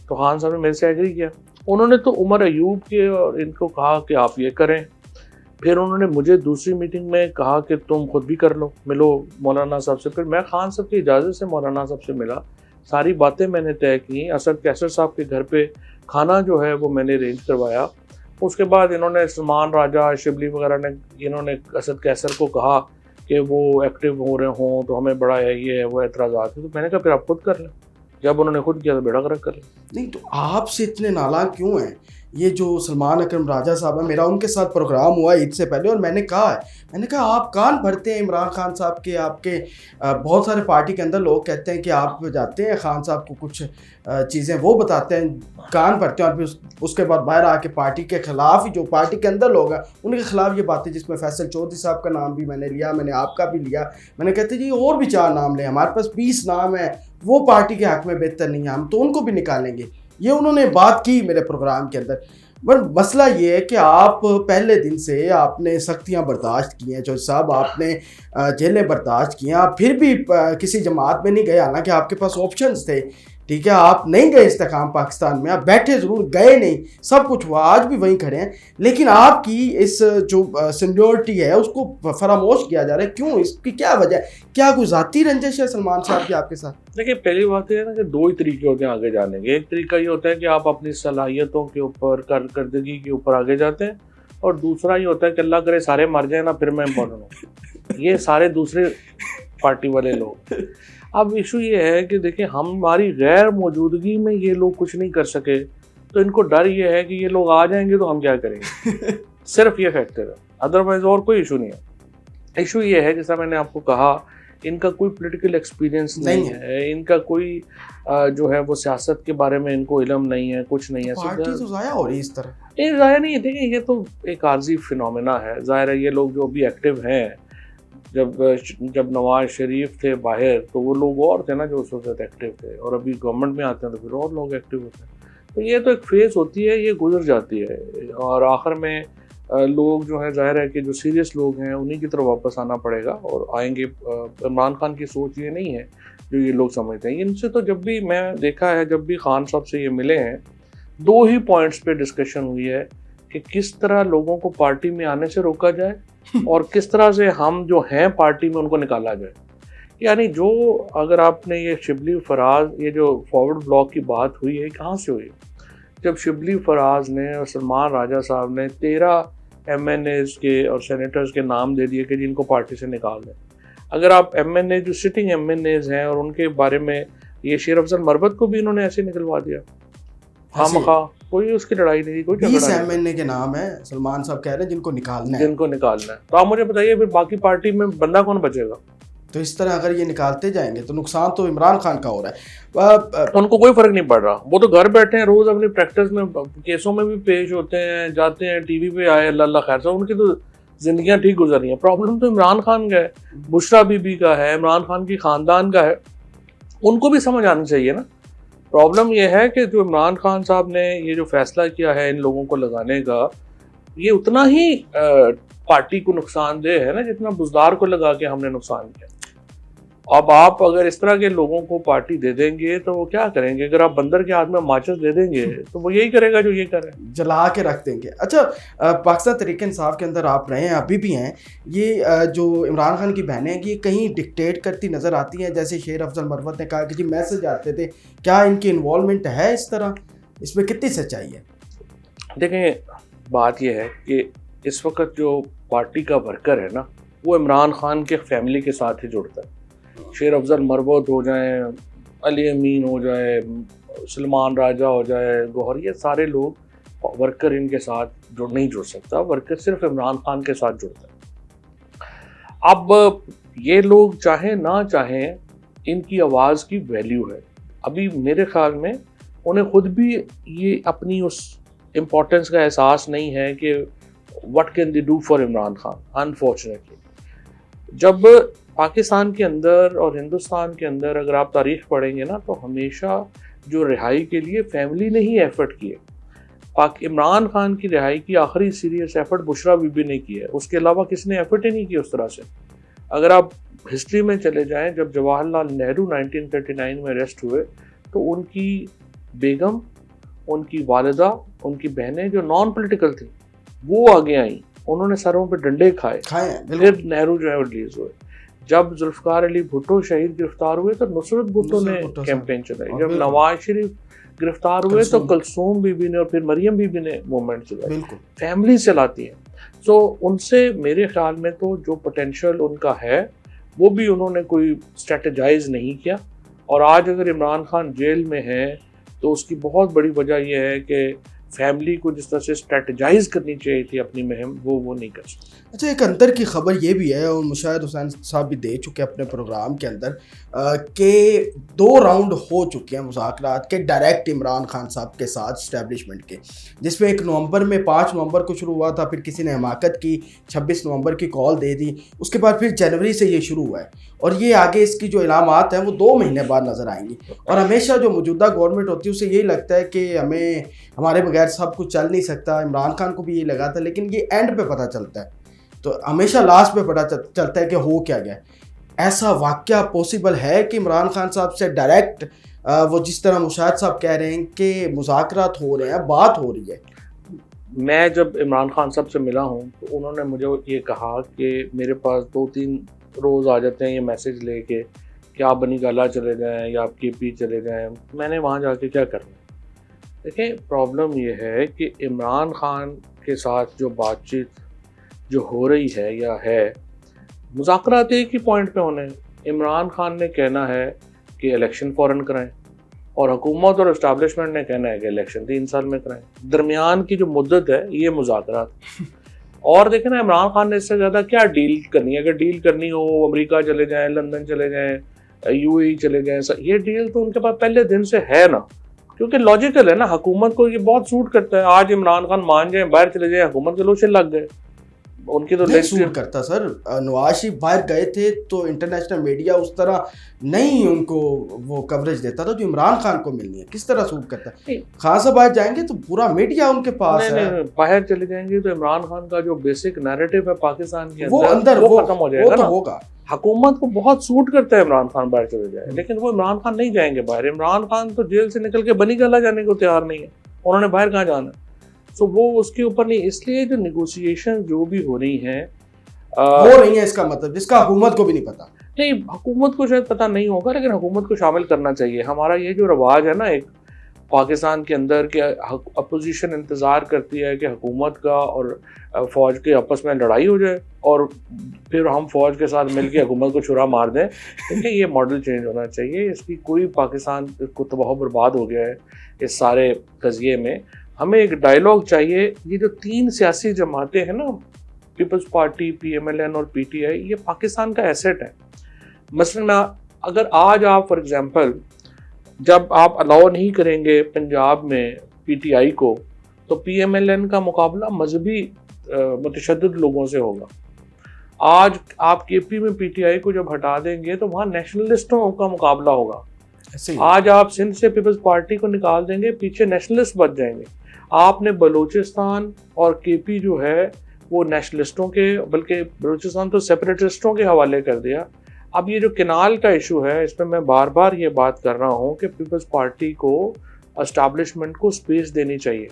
تو خان صاحب نے میرے سے ایگری کیا. انہوں نے تو عمر ایوب کے اور ان کو کہا کہ آپ یہ کریں. پھر انہوں نے مجھے دوسری میٹنگ میں کہا کہ تم خود بھی کر لو، ملو مولانا صاحب سے. پھر میں خان صاحب کی اجازت سے مولانا صاحب سے ملا، ساری باتیں میں نے طے کی. اسد کیسر صاحب کے گھر پہ کھانا جو ہے وہ میں نے ارینج کروایا. اس کے بعد انہوں نے سلمان راجہ، شبلی وغیرہ نے، انہوں نے اسد کیسر کو کہا کہ وہ ایکٹیو ہو رہے ہوں تو ہمیں بڑا ہے یہ ہے وہ اعتراضات ہیں. تو میں نے کہا پھر آپ خود کر لیں. جب انہوں نے خود کیا تو بیڑا غرق کر لیں. نہیں تو آپ سے اتنے نالاں کیوں ہیں؟ یہ جو سلمان اکرم راجہ صاحب ہیں، میرا ان کے ساتھ پروگرام ہوا عید سے پہلے، اور میں نے کہا آپ کان بھرتے ہیں عمران خان صاحب کے. آپ کے بہت سارے پارٹی کے اندر لوگ کہتے ہیں کہ آپ جاتے ہیں خان صاحب کو کچھ چیزیں وہ بتاتے ہیں، کان بھرتے ہیں، اور پھر اس کے بعد باہر آ کے پارٹی کے خلاف ہی، جو پارٹی کے اندر لوگ ہیں ان کے خلاف یہ باتیں، جس میں فیصل چودھری صاحب کا نام بھی میں نے لیا، میں نے آپ کا بھی لیا. میں نے کہتے جی اور بھی 4 نام لیں، ہمارے پاس 20 نام ہیں، وہ پارٹی کے حق میں بہتر نہیں ہیں، ہم تو ان کو بھی نکالیں گے. یہ انہوں نے بات کی میرے پروگرام کے اندر. بٹ مسئلہ یہ ہے کہ آپ پہلے دن سے آپ نے سختیاں برداشت کی ہیں جو صاحب، آپ نے جیلیں برداشت کی ہیں، آپ پھر بھی کسی جماعت میں نہیں گئے، حالانکہ آپ کے پاس آپشنز تھے. ٹھیک ہے، آپ نہیں گئے استحکام پاکستان میں، آپ بیٹھے ضرور، گئے نہیں، سب کچھ ہوا، آج بھی وہیں کھڑے ہیں، لیکن آپ کی اس جو سینیورٹی ہے اس کو فراموش کیا جا رہا ہے. کیوں؟ اس کی کیا وجہ ہے؟ کیا کوئی ذاتی رنجش ہے سلمان صاحب کی آپ کے ساتھ؟ دیکھیں، پہلی بات یہ ہے نا کہ 2 ہی طریقے ہوتے ہیں آگے جانے کے. ایک طریقہ یہ ہوتا ہے کہ آپ اپنی صلاحیتوں کے اوپر، کارکردگی کے اوپر آگے جاتے ہیں، اور دوسرا یہ ہوتا ہے کہ اللہ کرے سارے مر جائیں نا پھر میں امپورٹنٹ ہوں. یہ سارے دوسرے پارٹی والے لوگ. اب ایشو یہ ہے کہ دیکھیں، ہماری غیر موجودگی میں یہ لوگ کچھ نہیں کر سکے، تو ان کو ڈر یہ ہے کہ یہ لوگ آ جائیں گے تو ہم کیا کریں گے. صرف یہ فیکٹر ہے، ادروائز اور کوئی ایشو نہیں ہے. ایشو یہ ہے جیسا میں نے آپ کو کہا ان کا کوئی پولیٹیکل ایکسپیرینس نہیں ہے, ان کا کوئی جو ہے وہ سیاست کے بارے میں ان کو علم نہیں ہے, کچھ نہیں ہے. پارٹی تو ضائع ہو رہی ہے اس طرح. یہ ضائع نہیں ہے, دیکھیں یہ تو ایک عارضی فنومینا ہے. ظاہر ہے یہ لوگ جو بھی ایکٹیو ہیں, جب نواز شریف تھے باہر تو وہ لوگ اور تھے نا جو اس وقت ایکٹیو تھے, اور ابھی گورنمنٹ میں آتے ہیں تو پھر اور لوگ ایکٹیو ہوتے ہیں. تو یہ تو ایک فیز ہوتی ہے, یہ گزر جاتی ہے, اور آخر میں لوگ جو ہیں ظاہر ہے کہ جو سیریس لوگ ہیں انہی کی طرف واپس آنا پڑے گا اور آئیں گے. عمران خان کی سوچ یہ نہیں ہے جو یہ لوگ سمجھتے ہیں. ان سے تو جب بھی میں دیکھا ہے, جب بھی خان صاحب سے یہ ملے ہیں, 2 ہی پوائنٹس پہ ڈسکشن ہوئی ہے کہ کس طرح لوگوں کو پارٹی میں آنے سے روکا جائے اور کس طرح سے ہم جو ہیں پارٹی میں ان کو نکالا جائے. یعنی جو اگر آپ نے یہ شبلی فراز, یہ جو فارورڈ بلاک کی بات ہوئی ہے, کہاں سے ہوئی؟ جب شبلی فراز نے اور سلمان راجہ صاحب نے 13 MNAs کے اور سینیٹرز کے نام دے دیے کہ جن کو پارٹی سے نکال دیں. اگر آپ MNA جو سٹنگ MNAs ہیں اور ان کے بارے میں یہ شیر افضل مربت کو بھی انہوں نے ایسے نکلوا دیا خواہ, کوئی اس کی لڑائی نہیں, کوئی 20 MNA کے نام ہے سلمان صاحب کہہ رہے ہیں جن کو نکالنا ہے. تو آپ مجھے بتائیے پھر باقی پارٹی میں بندہ کون بچے گا؟ تو اس طرح اگر یہ نکالتے جائیں گے تو نقصان تو عمران خان کا ہو رہا ہے. ان کو کوئی فرق نہیں پڑ رہا, وہ تو گھر بیٹھے ہیں, روز اپنی پریکٹس میں کیسوں میں بھی پیش ہوتے ہیں, جاتے ہیں ٹی وی پہ آئے, اللہ خیر سے, ان کی تو زندگیاں ٹھیک گزر رہی ہیں. پرابلم تو عمران خان کا ہے, بشرا بی بی کا ہے, عمران خان کی خاندان کا ہے. ان کو بھی سمجھ آنی چاہیے نا. پرابلم یہ ہے کہ جو عمران خان صاحب نے یہ جو فیصلہ کیا ہے ان لوگوں کو لگانے کا, یہ اتنا ہی پارٹی کو نقصان دہ ہے نا جتنا بزدار کو لگا کے ہم نے نقصان کیا. اب آپ اگر اس طرح کے لوگوں کو پارٹی دے دیں گے تو وہ کیا کریں گے؟ اگر آپ بندر کے ہاتھ میں ماچس دے دیں گے تو وہ یہی کرے گا جو یہ کرے, جلا کے رکھ دیں گے. اچھا, پاکستان تحریک انصاف کے اندر آپ رہے ہیں, ابھی بھی ہیں, یہ جو عمران خان کی بہنیں ہیں یہ کہیں ڈکٹیٹ کرتی نظر آتی ہیں؟ جیسے شیر افضل مروت نے کہا کہ جی میسج آتے تھے, کیا ان کی انوالومنٹ ہے اس طرح؟ اس میں کتنی سچائی ہے؟ دیکھیں بات یہ ہے کہ اس وقت جو پارٹی کا ورکر ہے نا وہ عمران خان کے فیملی کے ساتھ ہی جڑتا ہے. شیر افضل مروت ہو جائیں, علی امین ہو جائے, سلمان راجہ ہو جائے, گوہر, یہ سارے لوگ ورکر ان کے ساتھ نہیں جڑ سکتا. ورکر صرف عمران خان کے ساتھ جڑتا ہے. اب یہ لوگ چاہیں نہ چاہیں ان کی آواز کی ویلیو ہے. ابھی میرے خیال میں انہیں خود بھی یہ اپنی اس امپورٹنس کا احساس نہیں ہے کہ what can they do for Imran Khan. Unfortunately جب پاکستان کے اندر اور ہندوستان کے اندر اگر آپ تاریخ پڑھیں گے نا تو ہمیشہ جو رہائی کے لیے فیملی نے ہی ایفرٹ کیے. عمران خان کی رہائی کی آخری serious effort Bushra be be نے کی ہے, اس کے علاوہ کسی نے ایفرٹ ہی نہیں کی اس طرح سے. اگر آپ ہسٹری میں چلے جائیں, جب جواہر لال نہرو 1939 میں اریسٹ ہوئے تو ان کی بیگم, ان کی والدہ, ان کی بہنیں جو نان پولیٹیکل تھیں وہ آگے آئیں, انہوں نے سروں پہ ڈنڈے کھائے, پھر نہرو جو ہے وہ ریلیز ہوئے. جب ذوالفقار علی بھٹو شہید گرفتار ہوئے تو نصرت بھٹو نے کیمپین چلائی. جب نواز شریف گرفتار ہوئے تو کلثوم بی بی نے اور پھر مریم بی بی نے موومنٹ چلائی. فیملی چلاتی ہیں. سو ان سے میرے خیال میں تو جو پوٹینشیل ان کا ہے وہ بھی انہوں نے کوئی اسٹریٹجائز نہیں کیا. اور آج اگر عمران خان جیل میں ہے تو اس کی بہت بڑی وجہ یہ ہے کہ فیملی کو جس طرح سے اسٹریٹجائز کرنی چاہیے تھی اپنی مہم, وہ نہیں کر سکتے. اچھا, ایک اندر کی خبر یہ بھی ہے اور مشاہد حسین صاحب بھی دے چکے اپنے پروگرام کے اندر کہ 2 راؤنڈ ہو چکے ہیں مذاکرات کے ڈائریکٹ عمران خان صاحب کے ساتھ اسٹیبلشمنٹ کے, جس میں 1 نومبر میں 5 نومبر کو شروع ہوا تھا, پھر کسی نے حماقت کی 26 نومبر کی کال دے دی, اس کے بعد پھر جنوری سے یہ شروع ہوا ہے اور یہ آگے اس کی جو علامات ہیں وہ 2 مہینے بعد نظر آئیں گی. اور ہمیشہ جو موجودہ گورنمنٹ ہوتی ہے اسے یہی لگتا ہے کہ ہمارے بغیر سب کچھ چل نہیں سکتا. عمران خان کو بھی یہ لگا تھا, لیکن یہ اینڈ پہ پتہ چلتا ہے, تو ہمیشہ لاسٹ پہ پتہ چلتا ہے کہ ہو کیا گیا. ایسا واقعہ پاسبل ہے کہ عمران خان صاحب سے ڈائریکٹ وہ جس طرح مشاہد صاحب کہہ رہے ہیں کہ مذاکرات ہو رہے ہیں, بات ہو رہی ہے؟ میں جب عمران خان صاحب سے ملا ہوں تو انہوں نے مجھے یہ کہا کہ میرے پاس 2-3 روز آ جاتے ہیں یہ میسج لے کے کہ آپ بنی گالا چلے جائیں یا آپ KP چلے جائیں. میں نے وہاں جا کے کیا کرنا. دیکھیں پرابلم یہ ہے کہ عمران خان کے ساتھ جو بات چیت جو ہو رہی ہے یا ہے, مذاکرات ایک ہی پوائنٹ پہ ہونے. عمران خان نے کہنا ہے کہ الیکشن فوراً کرائیں اور حکومت اور اسٹیبلشمنٹ نے کہنا ہے کہ الیکشن 3 سال میں کرائیں. درمیان کی جو مدت ہے یہ مذاکرات اور دیکھیں نا عمران خان نے اس سے زیادہ کیا ڈیل کرنی ہے؟ اگر ڈیل کرنی ہو امریکہ چلے جائیں, لندن چلے جائیں, یو اے چلے جائیں. یہ ڈیل تو ان کے پاس پہلے دن سے ہے نا, کیونکہ لاجیکل ہے نا, حکومت کو یہ بہت سوٹ کرتا ہے. آج عمران خان مان جائیں باہر چلے جائیں, حکومت کے لوشن لگ گئے. ان کی تو نہیں سوٹ کرتا سر. نواز شریف باہر گئے تھے تو انٹرنیشنل میڈیا اس طرح نہیں ان کو وہ کوریج دیتا تھا جو عمران خان کو ملنی ہے. کس طرح سوٹ کرتا ہے؟ خان صاحب باہر جائیں گے تو پورا میڈیا ان کے پاس ہے. باہر چلے جائیں گے تو عمران خان کا جو بیسک نیریٹو ہے پاکستان کے وہ اندر وہ ختم ہو جائے گا نا. ہوگا. حکومت کو بہت سوٹ کرتا ہے عمران خان باہر چلے جائے, لیکن وہ عمران خان نہیں جائیں گے باہر. عمران خان تو جیل سے نکل کے بنی گلہ جانے کو تیار نہیں ہے, انہوں نے باہر کہاں جانا ہے. سو وہ اس کے اوپر نہیں. اس لیے جو نیگوسیشن جو بھی ہو رہی ہیں وہ نہیں ہے اس کا مطلب, جس کا حکومت کو بھی نہیں پتا. نہیں, حکومت کو شاید پتہ نہیں ہوگا, لیکن حکومت کو شامل کرنا چاہیے. ہمارا یہ جو رواج ہے نا ایک پاکستان کے اندر کہ اپوزیشن انتظار کرتی ہے کہ حکومت کا اور فوج کے آپس میں لڑائی ہو جائے اور پھر ہم فوج کے ساتھ مل کے حکومت کو چھرا مار دیں. کیونکہ یہ ماڈل چینج ہونا چاہیے. اس کی کوئی پاکستان کو تباہ و برباد ہو گیا ہے اس سارے قضیے میں. ہمیں ایک ڈائلاگ چاہیے. یہ جو 3 سیاسی جماعتیں ہیں نا, peoples party, P M L N اور پی ٹی آئی, یہ پاکستان کا ایسٹ ہے. مثلا اگر آج آپ فار ایگزامپل جب آپ الاؤ نہیں کریں گے پنجاب میں پی ٹی آئی کو, تو پی ایم ایل این کا مقابلہ مذہبی متشدد لوگوں سے ہوگا. آج آپ کے پی میں پی ٹی آئی کو جب ہٹا دیں گے تو وہاں نیشنلسٹوں کا مقابلہ ہوگا. آج آپ سندھ سے پیپلز پارٹی کو نکال دیں گے, پیچھے نیشنلسٹ بچ جائیں گے. آپ نے بلوچستان اور کے پی جو ہے وہ نیشنلسٹوں کے, بلکہ بلوچستان تو سیپریٹسٹوں کے حوالے کر دیا. اب یہ جو کنال کا ایشو ہے, اس میں بار بار یہ بات کر رہا ہوں کہ پیپلز پارٹی کو اسٹیبلشمنٹ کو سپیس دینی چاہیے,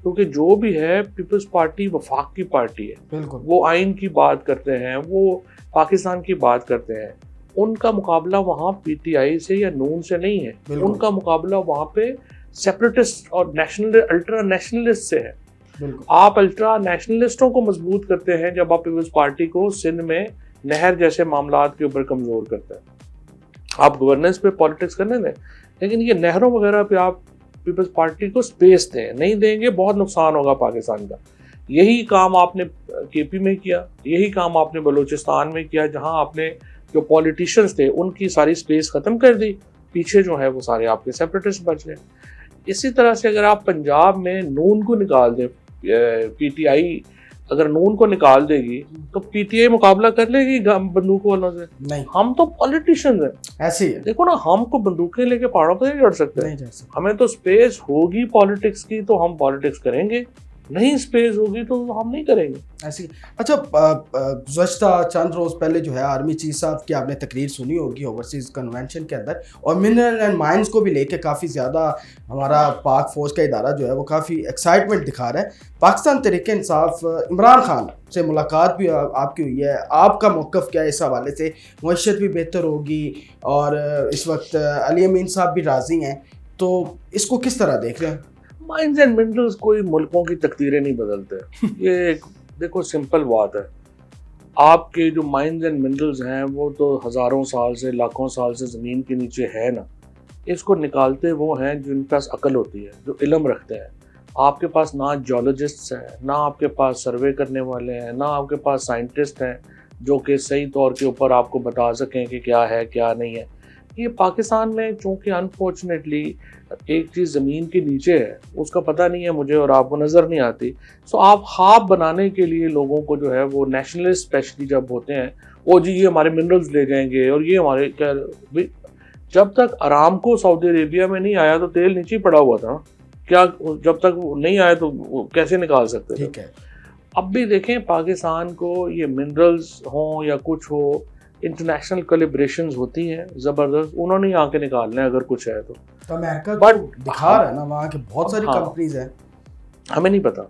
کیونکہ جو بھی ہے پیپلز پارٹی وفاق کی پارٹی ہے. بالکل, وہ آئین کی بات کرتے ہیں, وہ پاکستان کی بات کرتے ہیں. ان کا مقابلہ وہاں پی ٹی آئی سے یا نون سے نہیں ہے. ان کا مقابلہ وہاں پہ سیپریٹسٹ اور الٹرا نیشنلسٹ سے ہے. آپ الٹرا نیشنلسٹوں کو مضبوط کرتے ہیں جب آپ پیپلز پارٹی کو سندھ میں نہر جیسے معاملات کے اوپر کمزور کرتے ہیں. آپ گورننس پہ پالیٹکس کرنے دیں, لیکن یہ نہروں وغیرہ پہ آپ پیپلز پارٹی کو سپیس دیں. نہیں دیں گے بہت نقصان ہوگا پاکستان کا. یہی کام آپ نے کے پی میں کیا, یہی کام آپ نے بلوچستان میں کیا, جہاں آپ نے جو پولیٹیشنز تھے ان کی ساری سپیس ختم کر دی. پیچھے جو ہے وہ سارے آپ کے سیپریٹسٹ بچ گئے. اسی طرح سے اگر آپ پنجاب میں نون کو نکال دیں, پی ٹی آئی اگر نون کو نکال دے گی تو پی ٹی آئی مقابلہ کر لے گی بندوق والوں سے؟ نہیں. ہم تو پولیٹیشنز ہیں. ایسے ہی دیکھو نا, ہم کو بندوقیں لے کے پہاڑوں پہ نہیں چڑھ سکتے. ہمیں تو سپیس ہوگی پالیٹکس کی تو ہم پالیٹکس کریں گے, نہیں سپیس ہوگی تو ہم نہیں کریں گے. ایسی. اچھا, گزشتہ چند روز پہلے جو ہے آرمی چیف صاحب کی آپ نے تقریر سنی ہوگی اوورسیز کنونشن کے اندر, اور منرل اینڈ مائنز کو بھی لے کے کافی زیادہ ہمارا پاک فوج کا ادارہ جو ہے وہ کافی ایکسائٹمنٹ دکھا رہا ہے. پاکستان تحریک انصاف عمران خان سے ملاقات بھی آپ کی ہوئی ہے, آپ کا موقف کیا ہے اس حوالے سے؟ معیشت بھی بہتر ہوگی اور اس وقت علی امین صاحب بھی راضی ہیں, تو اس کو کس طرح دیکھ رہے ہیں؟ مائنز اینڈ منرلز کوئی ملکوں کی تقدیریں نہیں بدلتے. یہ دیکھو سمپل بات ہے, آپ کے جو مائنز اینڈ منرلز ہیں وہ تو ہزاروں سال سے لاکھوں سال سے زمین کے نیچے ہے نا. اس کو نکالتے وہ ہیں جن کے پاس عقل ہوتی ہے, جو علم رکھتے ہیں. آپ کے پاس نہ جیولوجسٹس ہیں, نہ آپ کے پاس سروے کرنے والے ہیں, نہ آپ کے پاس سائنٹسٹ ہیں جو کہ صحیح طور کے اوپر آپ کو بتا سکیں کہ کیا ہے کیا نہیں ہے. یہ پاکستان میں چونکہ انفارچونیٹلی ایک چیز زمین کے نیچے ہے, اس کا پتہ نہیں ہے مجھے اور آپ کو نظر نہیں آتی. سو آپ خواب بنانے کے لیے لوگوں کو جو ہے وہ نیشنلسٹ اسپیشلی جب ہوتے ہیں, وہ جی یہ ہمارے منرلز لے جائیں گے اور یہ ہمارے کیا. جب تک ارامکو سعودی عربیہ میں نہیں آیا تو تیل نیچے پڑا ہوا تھا, کیا جب تک نہیں آیا تو کیسے نکال سکتے تھے؟ ٹھیک ہے. اب بھی دیکھیں پاکستان کو یہ منرلز ہوں یا کچھ ہو, انٹرنیشنل کولیبریشنز ہوتی ہیں زبردست, انہوں نے آ کے نکالنا ہے اگر کچھ ہے تو. امریکہ بٹ دکھا رہا ہے نا وہاں کے بہت ساری کمپنیز ہیں, ہمیں نہیں پتا.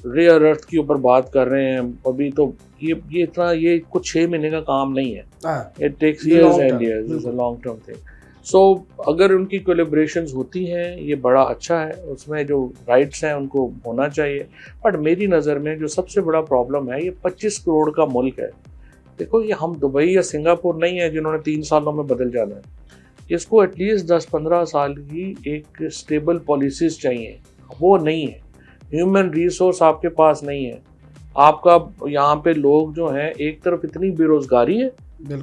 ریئر ارتھ کے اوپر بات کر رہے ہیں ابھی تو, یہ اتنا یہ کچھ 6 مہینے کا کام نہیں ہے. It takes years and years, it's a long term thing. So اگر ان کی کولیبریشنز ہوتی ہیں یہ بڑا اچھا ہے, اس میں جو رائٹس ہیں ان کو ہونا چاہیے. بٹ میری نظر میں جو سب سے بڑا پرابلم ہے, یہ 25 کروڑ کا ملک ہے. دیکھو یہ ہم دبئی یا سنگاپور نہیں ہے جنہوں نے 3 سالوں میں بدل جانا ہے. اس کو ایٹ لیسٹ 10-15 سال کی ایک اسٹیبل پالیسیز چاہیے, وہ نہیں ہے. ہیومن ریسورس آپ کے پاس نہیں ہے. آپ کا یہاں پہ لوگ جو ہیں ایک طرف اتنی بے روزگاری ہے,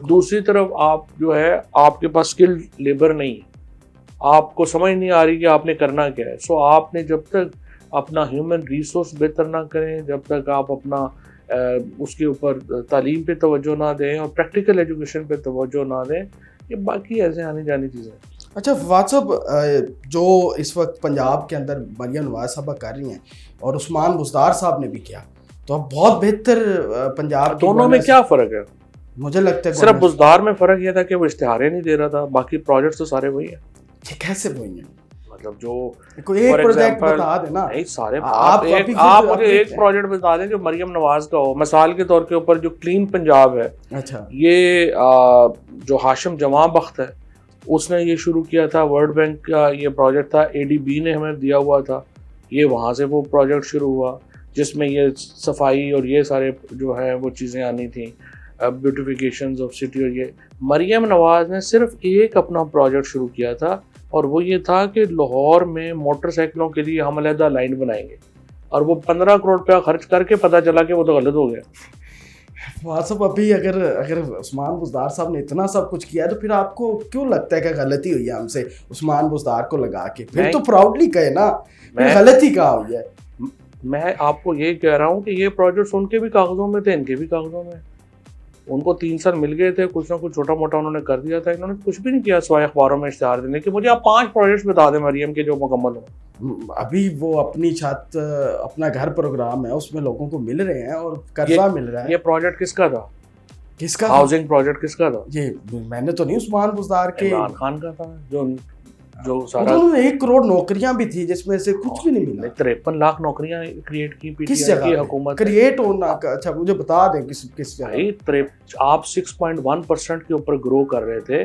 دوسری طرف آپ جو ہے آپ کے پاس اسکلڈ لیبر نہیں ہے, آپ کو سمجھ نہیں آ رہی کہ آپ نے کرنا کیا ہے. سو آپ نے جب تک اپنا ہیومن ریسورس بہتر نہ کریں, جب تک آپ اپنا اس کے اوپر تعلیم پہ توجہ نہ دیں اور پریکٹیکل ایجوکیشن پہ توجہ نہ دیں, یہ باقی ایسے آنے جانی چیزیں. اچھا فواد صاحب, جو اس وقت پنجاب کے اندر مریم نواز صاحبہ کر رہی ہیں اور عثمان بزدار صاحب نے بھی کیا, تو اب بہت بہتر پنجاب دونوں میں کیا فرق ہے؟ مجھے لگتا ہے صرف بزدار میں فرق یہ تھا کہ وہ اشتہاریں نہیں دے رہا تھا, باقی پروجیکٹس تو سارے وہی ہیں. یہ کیسے وہی ہیں؟ مطلب جو کوئی ایک پروجیکٹ بتا دینا. نہیں سارے, آپ مجھے ایک پروجیکٹ بتا دیں جو مریم نواز کا ہو. مثال کے طور کے اوپر جو کلین پنجاب ہے, اچھا یہ جو ہاشم جماں بخت ہے اس نے یہ شروع کیا تھا, ورلڈ بینک کا یہ پروجیکٹ تھا, ADB نے ہمیں دیا ہوا تھا, یہ وہاں سے وہ پروجیکٹ شروع ہوا جس میں یہ صفائی اور یہ سارے جو ہے وہ چیزیں آنی تھیں, بیوٹیفیکیشنز آف سٹی. اور یہ مریم نواز نے صرف ایک اپنا پروجیکٹ شروع کیا تھا, اور وہ یہ تھا کہ لاہور میں موٹر سائیکلوں کے لیے ہم علیحدہ لائن بنائیں گے, اور وہ 15 کروڑ روپیہ خرچ کر کے پتہ چلا کہ وہ تو غلط ہو گیا. فواد صاحب ابھی اگر عثمان بزدار صاحب نے اتنا سب کچھ کیا ہے تو پھر آپ کو کیوں لگتا ہے کہ غلطی ہوئی ہے ہم سے عثمان بزدار کو لگا کے؟ پھر تو پراؤڈلی کہے نا, غلطی کہاں ہوئی ہے. میں آپ کو یہ کہہ رہا ہوں کہ یہ پروجیکٹس ان کے بھی کاغذوں میں تھے, ان کے بھی کاغذوں میں. ان کو 3 سال مل گئے تھے, کچھ نہ کچھ چھوٹا موٹا انہوں نے کر دیا تھا. انہوں نے کچھ بھی نہیں کیا سوائے اخباروں میں اشتہار دینے کہ مجھے آپ 5 پروجیکٹس بتا دیں مریم کے جو مکمل ہوں. ابھی وہ اپنی چھت اپنا گھر پروگرام ہے, اس میں لوگوں کو مل رہے ہیں اور قرضہ مل رہا ہے. یہ پروجیکٹ کس کا تھا؟ کس کا ہاؤسنگ پروجیکٹ کس کا تھا؟ یہ میں نے تو نہیں, عثمان بزدار کے, عمران خان کا تھا. جو سارا 1 کروڑ نوکریاں بھی تھی جس میں سے کچھ بھی نہیں ملا. 53 لاکھ نوکریاں کریٹ کی پی کس ٹی آئی جگہ کی حکومت کریٹ ہونا. اچھا مجھے بتا دیں کس جگہ. آپ 6.1% کے اوپر گرو کر رہے تھے.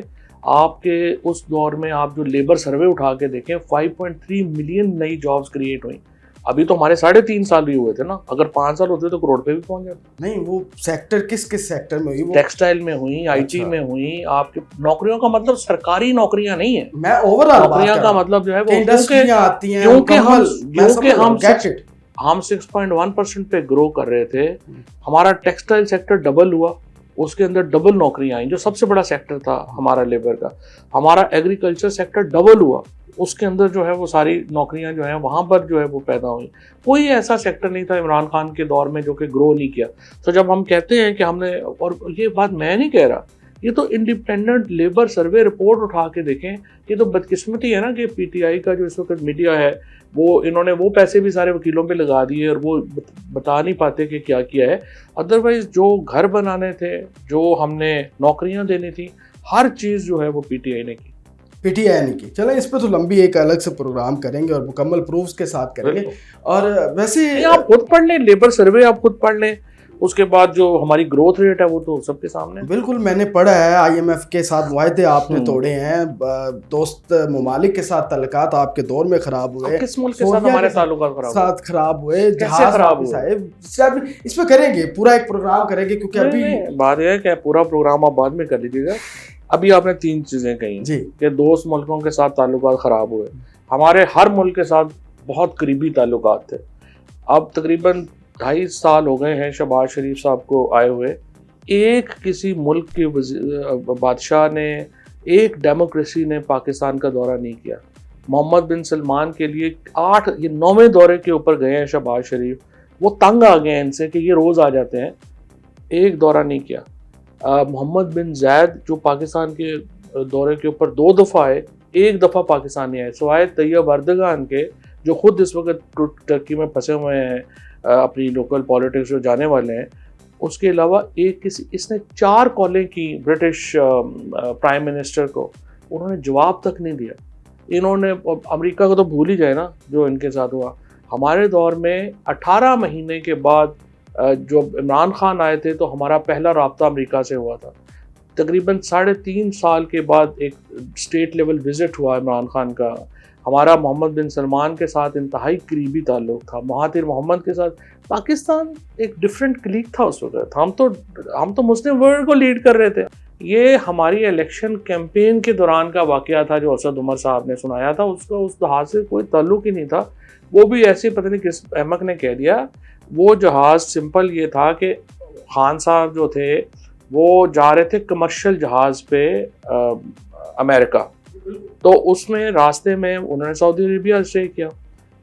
آپ کے اس دور میں آپ جو لیبر سروے اٹھا کے دیکھیں 5.3 ملین نئی جابس کریٹ ہوئیں. ابھی تو ہمارے 3.5 سال بھی ہوئے تھے نا, اگر 5 سال ہوتے تو کروڑ پہ بھی پہنچ جاتے. نہیں وہ سیکٹر کس سیکٹر میں ہوئی؟ ٹیکسٹائل میں ہوئی, IT میں ہوئی. آپ کی نوکریوں کا مطلب سرکاری نوکریاں نہیں ہیں, میں اوور آل نوکریاں کا مطلب جو ہے وہ انڈسٹریاں آتی ہیں. کیونکہ ہم 6.1% پہ گرو کر رہے تھے. ہمارا ٹیکسٹائل سیکٹر ڈبل ہوا, اس کے اندر ڈبل نوکریاں آئیں جو سب سے بڑا سیکٹر تھا ہمارا لیبر کا. ہمارا ایگریکلچر سیکٹر ڈبل ہوا, اس کے اندر جو ہے وہ ساری نوکریاں جو ہیں وہاں پر جو ہے وہ پیدا ہوئیں. کوئی ایسا سیکٹر نہیں تھا عمران خان کے دور میں جو کہ گرو نہیں کیا. تو جب ہم کہتے ہیں کہ ہم نے, اور یہ بات میں نہیں کہہ رہا, یہ تو انڈیپینڈنٹ لیبر سروے رپورٹ اٹھا کے دیکھیں. یہ تو بدقسمتی ہے نا کہ PTI کا جو اس وقت میڈیا ہے وہ انہوں نے وہ پیسے بھی سارے وکیلوں پہ لگا دیے اور وہ بتا نہیں پاتے کہ کیا کیا ہے. ادروائز جو گھر بنانے تھے, جو ہم نے نوکریاں دینی تھیں, ہر چیز جو ہے وہ PTI نے کی. PTI نے کی. چلیں اس پہ تو لمبی ایک الگ سے پروگرام کریں گے اور مکمل پروفز کے ساتھ کریں گے. اور ویسے آپ خود پڑھ لیں, لیبر سروے آپ خود پڑھ لیں, اس کے بعد جو ہماری گروتھ ریٹ ہے وہ تو سب کے سامنے. بالکل میں نے پڑھا ہے, IMF کے ساتھ معاہدے آپ نے توڑے ہیں, دوست ممالک کے ساتھ تعلقات آپ کے دور میں خراب ہوئے. کس ملک کے ساتھ ہمارے تعلقات خراب ہوئے؟ جہاز خراب ہوئے. اس پہ کریں گے, پورا ایک پروگرام کریں گے, کیونکہ ابھی بات یہ ہے کہ پورا پروگرام آپ بعد میں کر لیجیے گا. ابھی آپ نے 3 چیزیں کہی کہ دوست ملکوں کے ساتھ تعلقات خراب ہوئے. ہمارے ہر ملک کے ساتھ بہت قریبی تعلقات تھے. اب تقریباً 2.5 سال ہو گئے ہیں شہباز شریف صاحب کو آئے ہوئے. ایک کسی ملک کے بادشاہ نے, ایک ڈیموکریسی نے پاکستان کا دورہ نہیں کیا. محمد بن سلمان کے لیے 9ویں دورے کے اوپر گئے ہیں شہباز شریف. وہ تنگ آ گئے ہیں ان سے کہ یہ روز آ جاتے ہیں, ایک دورہ نہیں کیا. محمد بن زید جو پاکستان کے دورے کے اوپر 2 دفعہ آئے, ایک دفعہ پاکستان نہیں آئے, سوائے طیب اردگان کے جو خود اس وقت ٹرکی میں پھنسے ہوئے ہیں, اپنی لوکل پالیٹکس جو جانے والے ہیں. اس کے علاوہ اس نے 4 کالیں کی برٹش پرائم منسٹر کو, انہوں نے جواب تک نہیں دیا. انہوں نے, امریکہ کو تو بھول ہی جائے نا جو ان کے ساتھ ہوا. ہمارے دور میں 18 مہینے کے بعد جب عمران خان آئے تھے تو ہمارا پہلا رابطہ امریکہ سے ہوا تھا. تقریباً 3.5 سال کے بعد ایک اسٹیٹ لیول وزٹ ہوا عمران خان کا. ہمارا محمد بن سلمان کے ساتھ انتہائی قریبی تعلق تھا. مہاتیر محمد کے ساتھ پاکستان ایک ڈفرینٹ کلیگ تھا اس وقت. ہم تو مسلم ورلڈ کو لیڈ کر رہے تھے. یہ ہماری الیکشن کیمپین کے دوران کا واقعہ تھا جو اسد عمر صاحب نے سنایا تھا. اس کا اس لحاظ سے کوئی تعلق ہی نہیں تھا. وہ بھی ایسے پتہ نہیں کس احمق نے کہہ دیا. وہ جہاز سمپل یہ تھا کہ خان صاحب جو تھے وہ جا رہے تھے کمرشل جہاز پہ امریکہ، تو اس میں راستے میں انہوں نے سعودی عربیہ اسٹے کیا،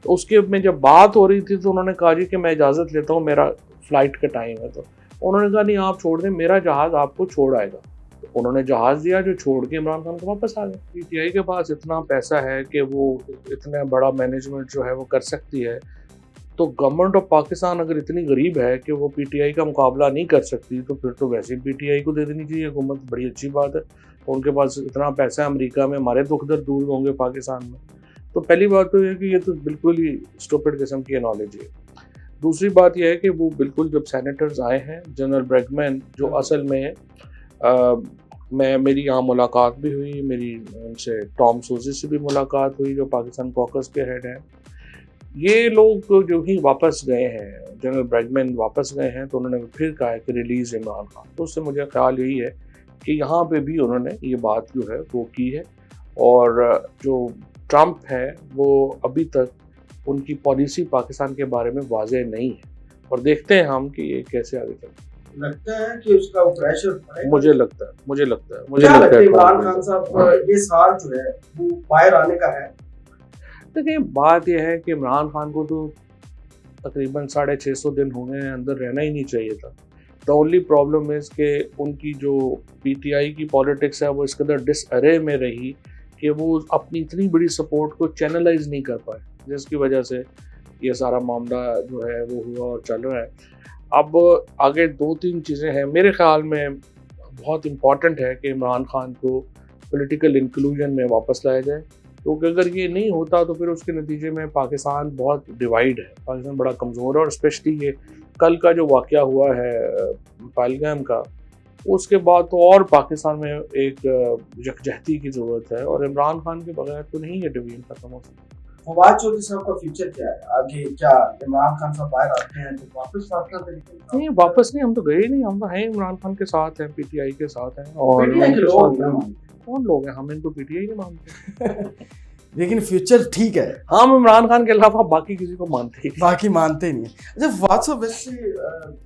تو اس کے میں جب بات ہو رہی تھی تو انہوں نے کہا جی کہ میں اجازت لیتا ہوں، میرا فلائٹ کا ٹائم ہے، تو انہوں نے کہا نہیں آپ چھوڑ دیں، میرا جہاز آپ کو چھوڑ آئے گا۔ انہوں نے جہاز دیا جو چھوڑ کے عمران خان کو واپس آ گئے۔ پی ٹی آئی کے پاس اتنا پیسہ ہے کہ وہ اتنا بڑا مینجمنٹ جو ہے وہ کر سکتی ہے، تو گورنمنٹ آف پاکستان اگر اتنی غریب ہے کہ وہ پی ٹی آئی کا مقابلہ نہیں کر سکتی تو پھر تو ویسے ہی پی ٹی آئی کو دے دینی چاہیے حکومت، بڑی اچھی بات ہے، ان کے پاس اتنا پیسہ ہے امریکہ میں، ہمارے دکھ درد دور ہوں گے پاکستان میں۔ تو پہلی بات تو یہ کہ یہ تو بالکل ہی اسٹوپڈ قسم کی انالوجی ہے۔ دوسری بات یہ ہے کہ وہ بالکل جب سینیٹرز آئے ہیں، جنرل بریگمین جو اصل میں میری یہاں ملاقات بھی ہوئی، میری ان سے ٹام سوزی سے بھی ملاقات ہوئی جو پاکستان کوکس کے ہیڈ ہیں، یہ لوگ جو ہی واپس گئے ہیں، جنرل بریگمین واپس گئے ہیں، تو انہوں نے پھر کہا ہے کہ ریلیز عمران خان، تو اس سے مجھے خیال یہی ہے کہ یہاں پہ بھی انہوں نے یہ بات جو ہے وہ کی ہے، اور جو ٹرمپ ہے وہ ابھی تک ان کی پالیسی پاکستان کے بارے میں واضح نہیں ہے، اور دیکھتے ہیں ہم کہ یہ کیسے آگے چلتا ہے۔ لگتا ہے کہ اس کا پریشر مجھے لگتا ہے عمران خان صاحب یہ سال جو ہے وہ باہر آنے کا ہے۔ دیکھیں بات یہ ہے کہ عمران خان کو تو تقریباً 650 دن ہو گئے ہیں، اندر رہنا ہی نہیں چاہیے تھا۔ دا اونلی پرابلم از کہ ان کی جو پی ٹی آئی کی پالیٹکس ہے وہ اس قدر ڈس ارے میں رہی کہ وہ اپنی اتنی بڑی سپورٹ کو چینلائز نہیں کر پائے، جس کی وجہ سے یہ سارا معاملہ جو ہے وہ ہوا اور چل رہا ہے۔ اب آگے 2-3 چیزیں ہیں میرے خیال میں بہت امپورٹنٹ ہے کہ عمران خان کو پولیٹیکل انکلوژن میں واپس لایا جائے، کیونکہ اگر یہ نہیں ہوتا تو پھر اس کے نتیجے میں پاکستان بہت ڈیوائیڈ ہے، پاکستان بڑا کمزور ہے، اور اسپیشلی یہ کل کا جو واقعہ ہوا ہے پہلگام کا، اس کے بعد تو اور پاکستان میں ایک یکجہتی کی ضرورت ہے، اور عمران خان کے بغیر تو نہیں یہ ڈویژن ختم ہو سکتا۔ فواد چودھری صاحب کا فیوچر کیا ہے آگے؟ کیا عمران خان صاحب باہر آتے ہیں تو واپس پاکستان طریقے؟ نہیں واپس نہیں، ہم تو گئے ہی نہیں، ہم تو ہیں عمران خان کے ساتھ ہیں، پی ٹی آئی کے ساتھ ہیں، اور کون لوگ ہیں، ہم ان کو پی ٹی آئی نہیں مانتے لیکن فیوچر ٹھیک ہے، ہم عمران خان کے علاوہ باقی کسی کو مانتے ہی باقی مانتے نہیں ہیں۔ اچھا فواد صاحب، ویسے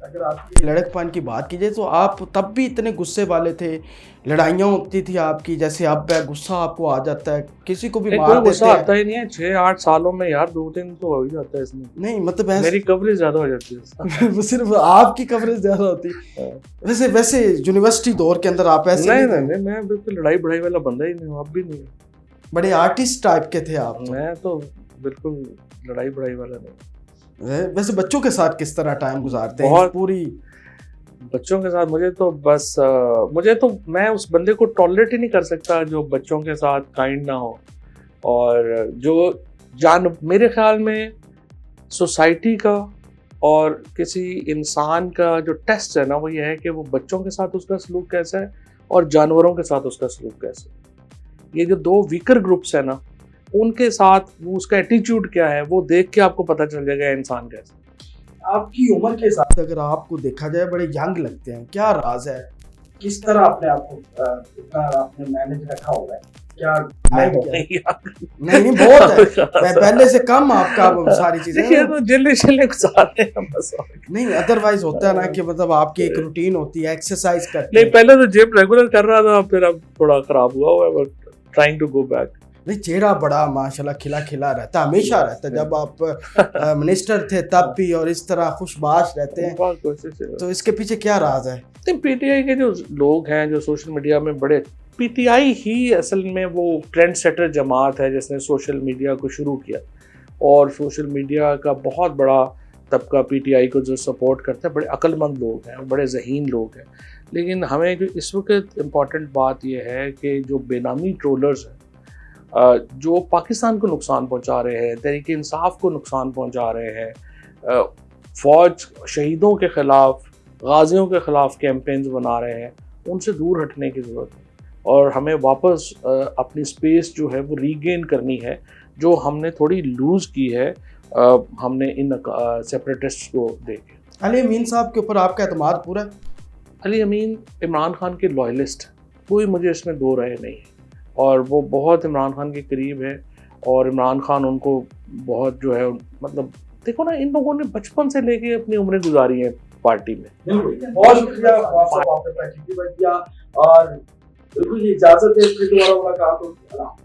اگر آپ کی لڑک پن کی بات کی جائے تو آپ تب بھی اتنے غصے والے تھے، لڑائیاں ہوتی تھی آپ کی، جیسے اب ہے غصہ آپ کو آ جاتا ہے، کسی کو بھی مار دیتے ہیں؟ غصہ آتا ہی نہیں ہے، 6-8 سالوں میں یار 2-3 تو ہو ہی جاتا ہے اس میں، نہیں مطلب میری کوریج زیادہ ہو جاتی ہے صرف آپ کی کوریج زیادہ ہوتی ہے۔ ویسے یونیورسٹی دور کے اندر آپ ایسے نہیں، میں بالکل لڑائی بڑھائی والا بندہ ہی نہیں ہوں، اب بھی نہیں ہوں، بڑے آرٹسٹ ٹائپ کے تھے آپ؟ میں تو بالکل لڑائی بڑھائی والا نہیں۔ ویسے بچوں کے ساتھ کس طرح ٹائم گزارتے ہیں پوری؟ بچوں کے ساتھ مجھے تو میں اس بندے کو ٹالریٹ ہی نہیں کر سکتا جو بچوں کے ساتھ کائنڈ نہ ہو، اور جو میرے خیال میں سوسائٹی کا اور کسی انسان کا جو ٹیسٹ ہے نا وہ یہ ہے کہ وہ بچوں کے ساتھ اس کا سلوک کیسا ہے اور جانوروں کے ساتھ اس کا سلوک کیسا ہے۔ یہ جو 2 ویکر گروپس ہیں نا ان کے ساتھ وہ اس کا ایٹیٹیوڈ کیا ہے وہ دیکھ کے آپ کو پتہ چل جائے گا انسان کیسا۔ آپ کی عمر کے حساب سے اگر آپ کو دیکھا جائے بڑے ینگ لگتے ہیں، کیا راز ہے؟ کس طرح اپنے آپ کو اتنا آپ نے مینج رکھا ہوا ہے؟ کیا نہیں بہت ہے، پہلے سے کم آپ کا ساری چیزیں نہیں، ادروائز ہوتا ہے نا کہ مطلب آپ کی ایک روٹین ہوتی ہے، ایکسرسائز کرتے ہیں۔ نہیں پہلے تو جم ریگولر کر رہا تھا، پھر اب تھوڑا خراب ہوا ہے، but trying to go back. نہیں چہرہ بڑا ماشاءاللہ کھلا رہتا ہے، ہمیشہ رہتا ہے، جب آپ منسٹر تھے تب بھی، اور اس طرح خوش باش رہتے ہیں، تو اس کے پیچھے کیا راز ہے؟ پی ٹی آئی کے جو لوگ ہیں جو سوشل میڈیا میں بڑے، پی ٹی آئی ہی اصل میں وہ ٹرینڈ سیٹر جماعت ہے جس نے سوشل میڈیا کو شروع کیا، اور سوشل میڈیا کا بہت بڑا طبقہ پی ٹی آئی کو جو سپورٹ کرتا ہے بڑے عقل مند لوگ ہیں، بڑے ذہین لوگ ہیں۔ لیکن ہمیں جو اس وقت امپورٹنٹ بات یہ ہے کہ جو بے نامی ٹرولرز ہیں جو پاکستان کو نقصان پہنچا رہے ہیں، تحریک انصاف کو نقصان پہنچا رہے ہیں، فوج شہیدوں کے خلاف، غازیوں کے خلاف کیمپینز بنا رہے ہیں، ان سے دور ہٹنے کی ضرورت ہے، اور ہمیں واپس اپنی سپیس جو ہے وہ ریگین کرنی ہے جو ہم نے تھوڑی لوز کی ہے ہم نے ان سیپریٹسٹ کو دے کے۔ علی امین صاحب کے اوپر آپ کا اعتماد پورا ہے؟ علی امین عمران خان کے لوائلسٹ، کوئی مجھے اس میں دو رائے نہیں ہے، اور وہ بہت عمران خان کے قریب ہے، اور عمران خان ان کو بہت جو ہے مطلب دیکھو نا ان لوگوں نے بچپن سے لے کے اپنی عمریں گزاری ہیں پارٹی میں. بہت شکریہ آپ نے اپنا قیمتی وقت دیا اور بالکل یہ اجازت ہے، پھر دوبارہ ملاقات ہوگی.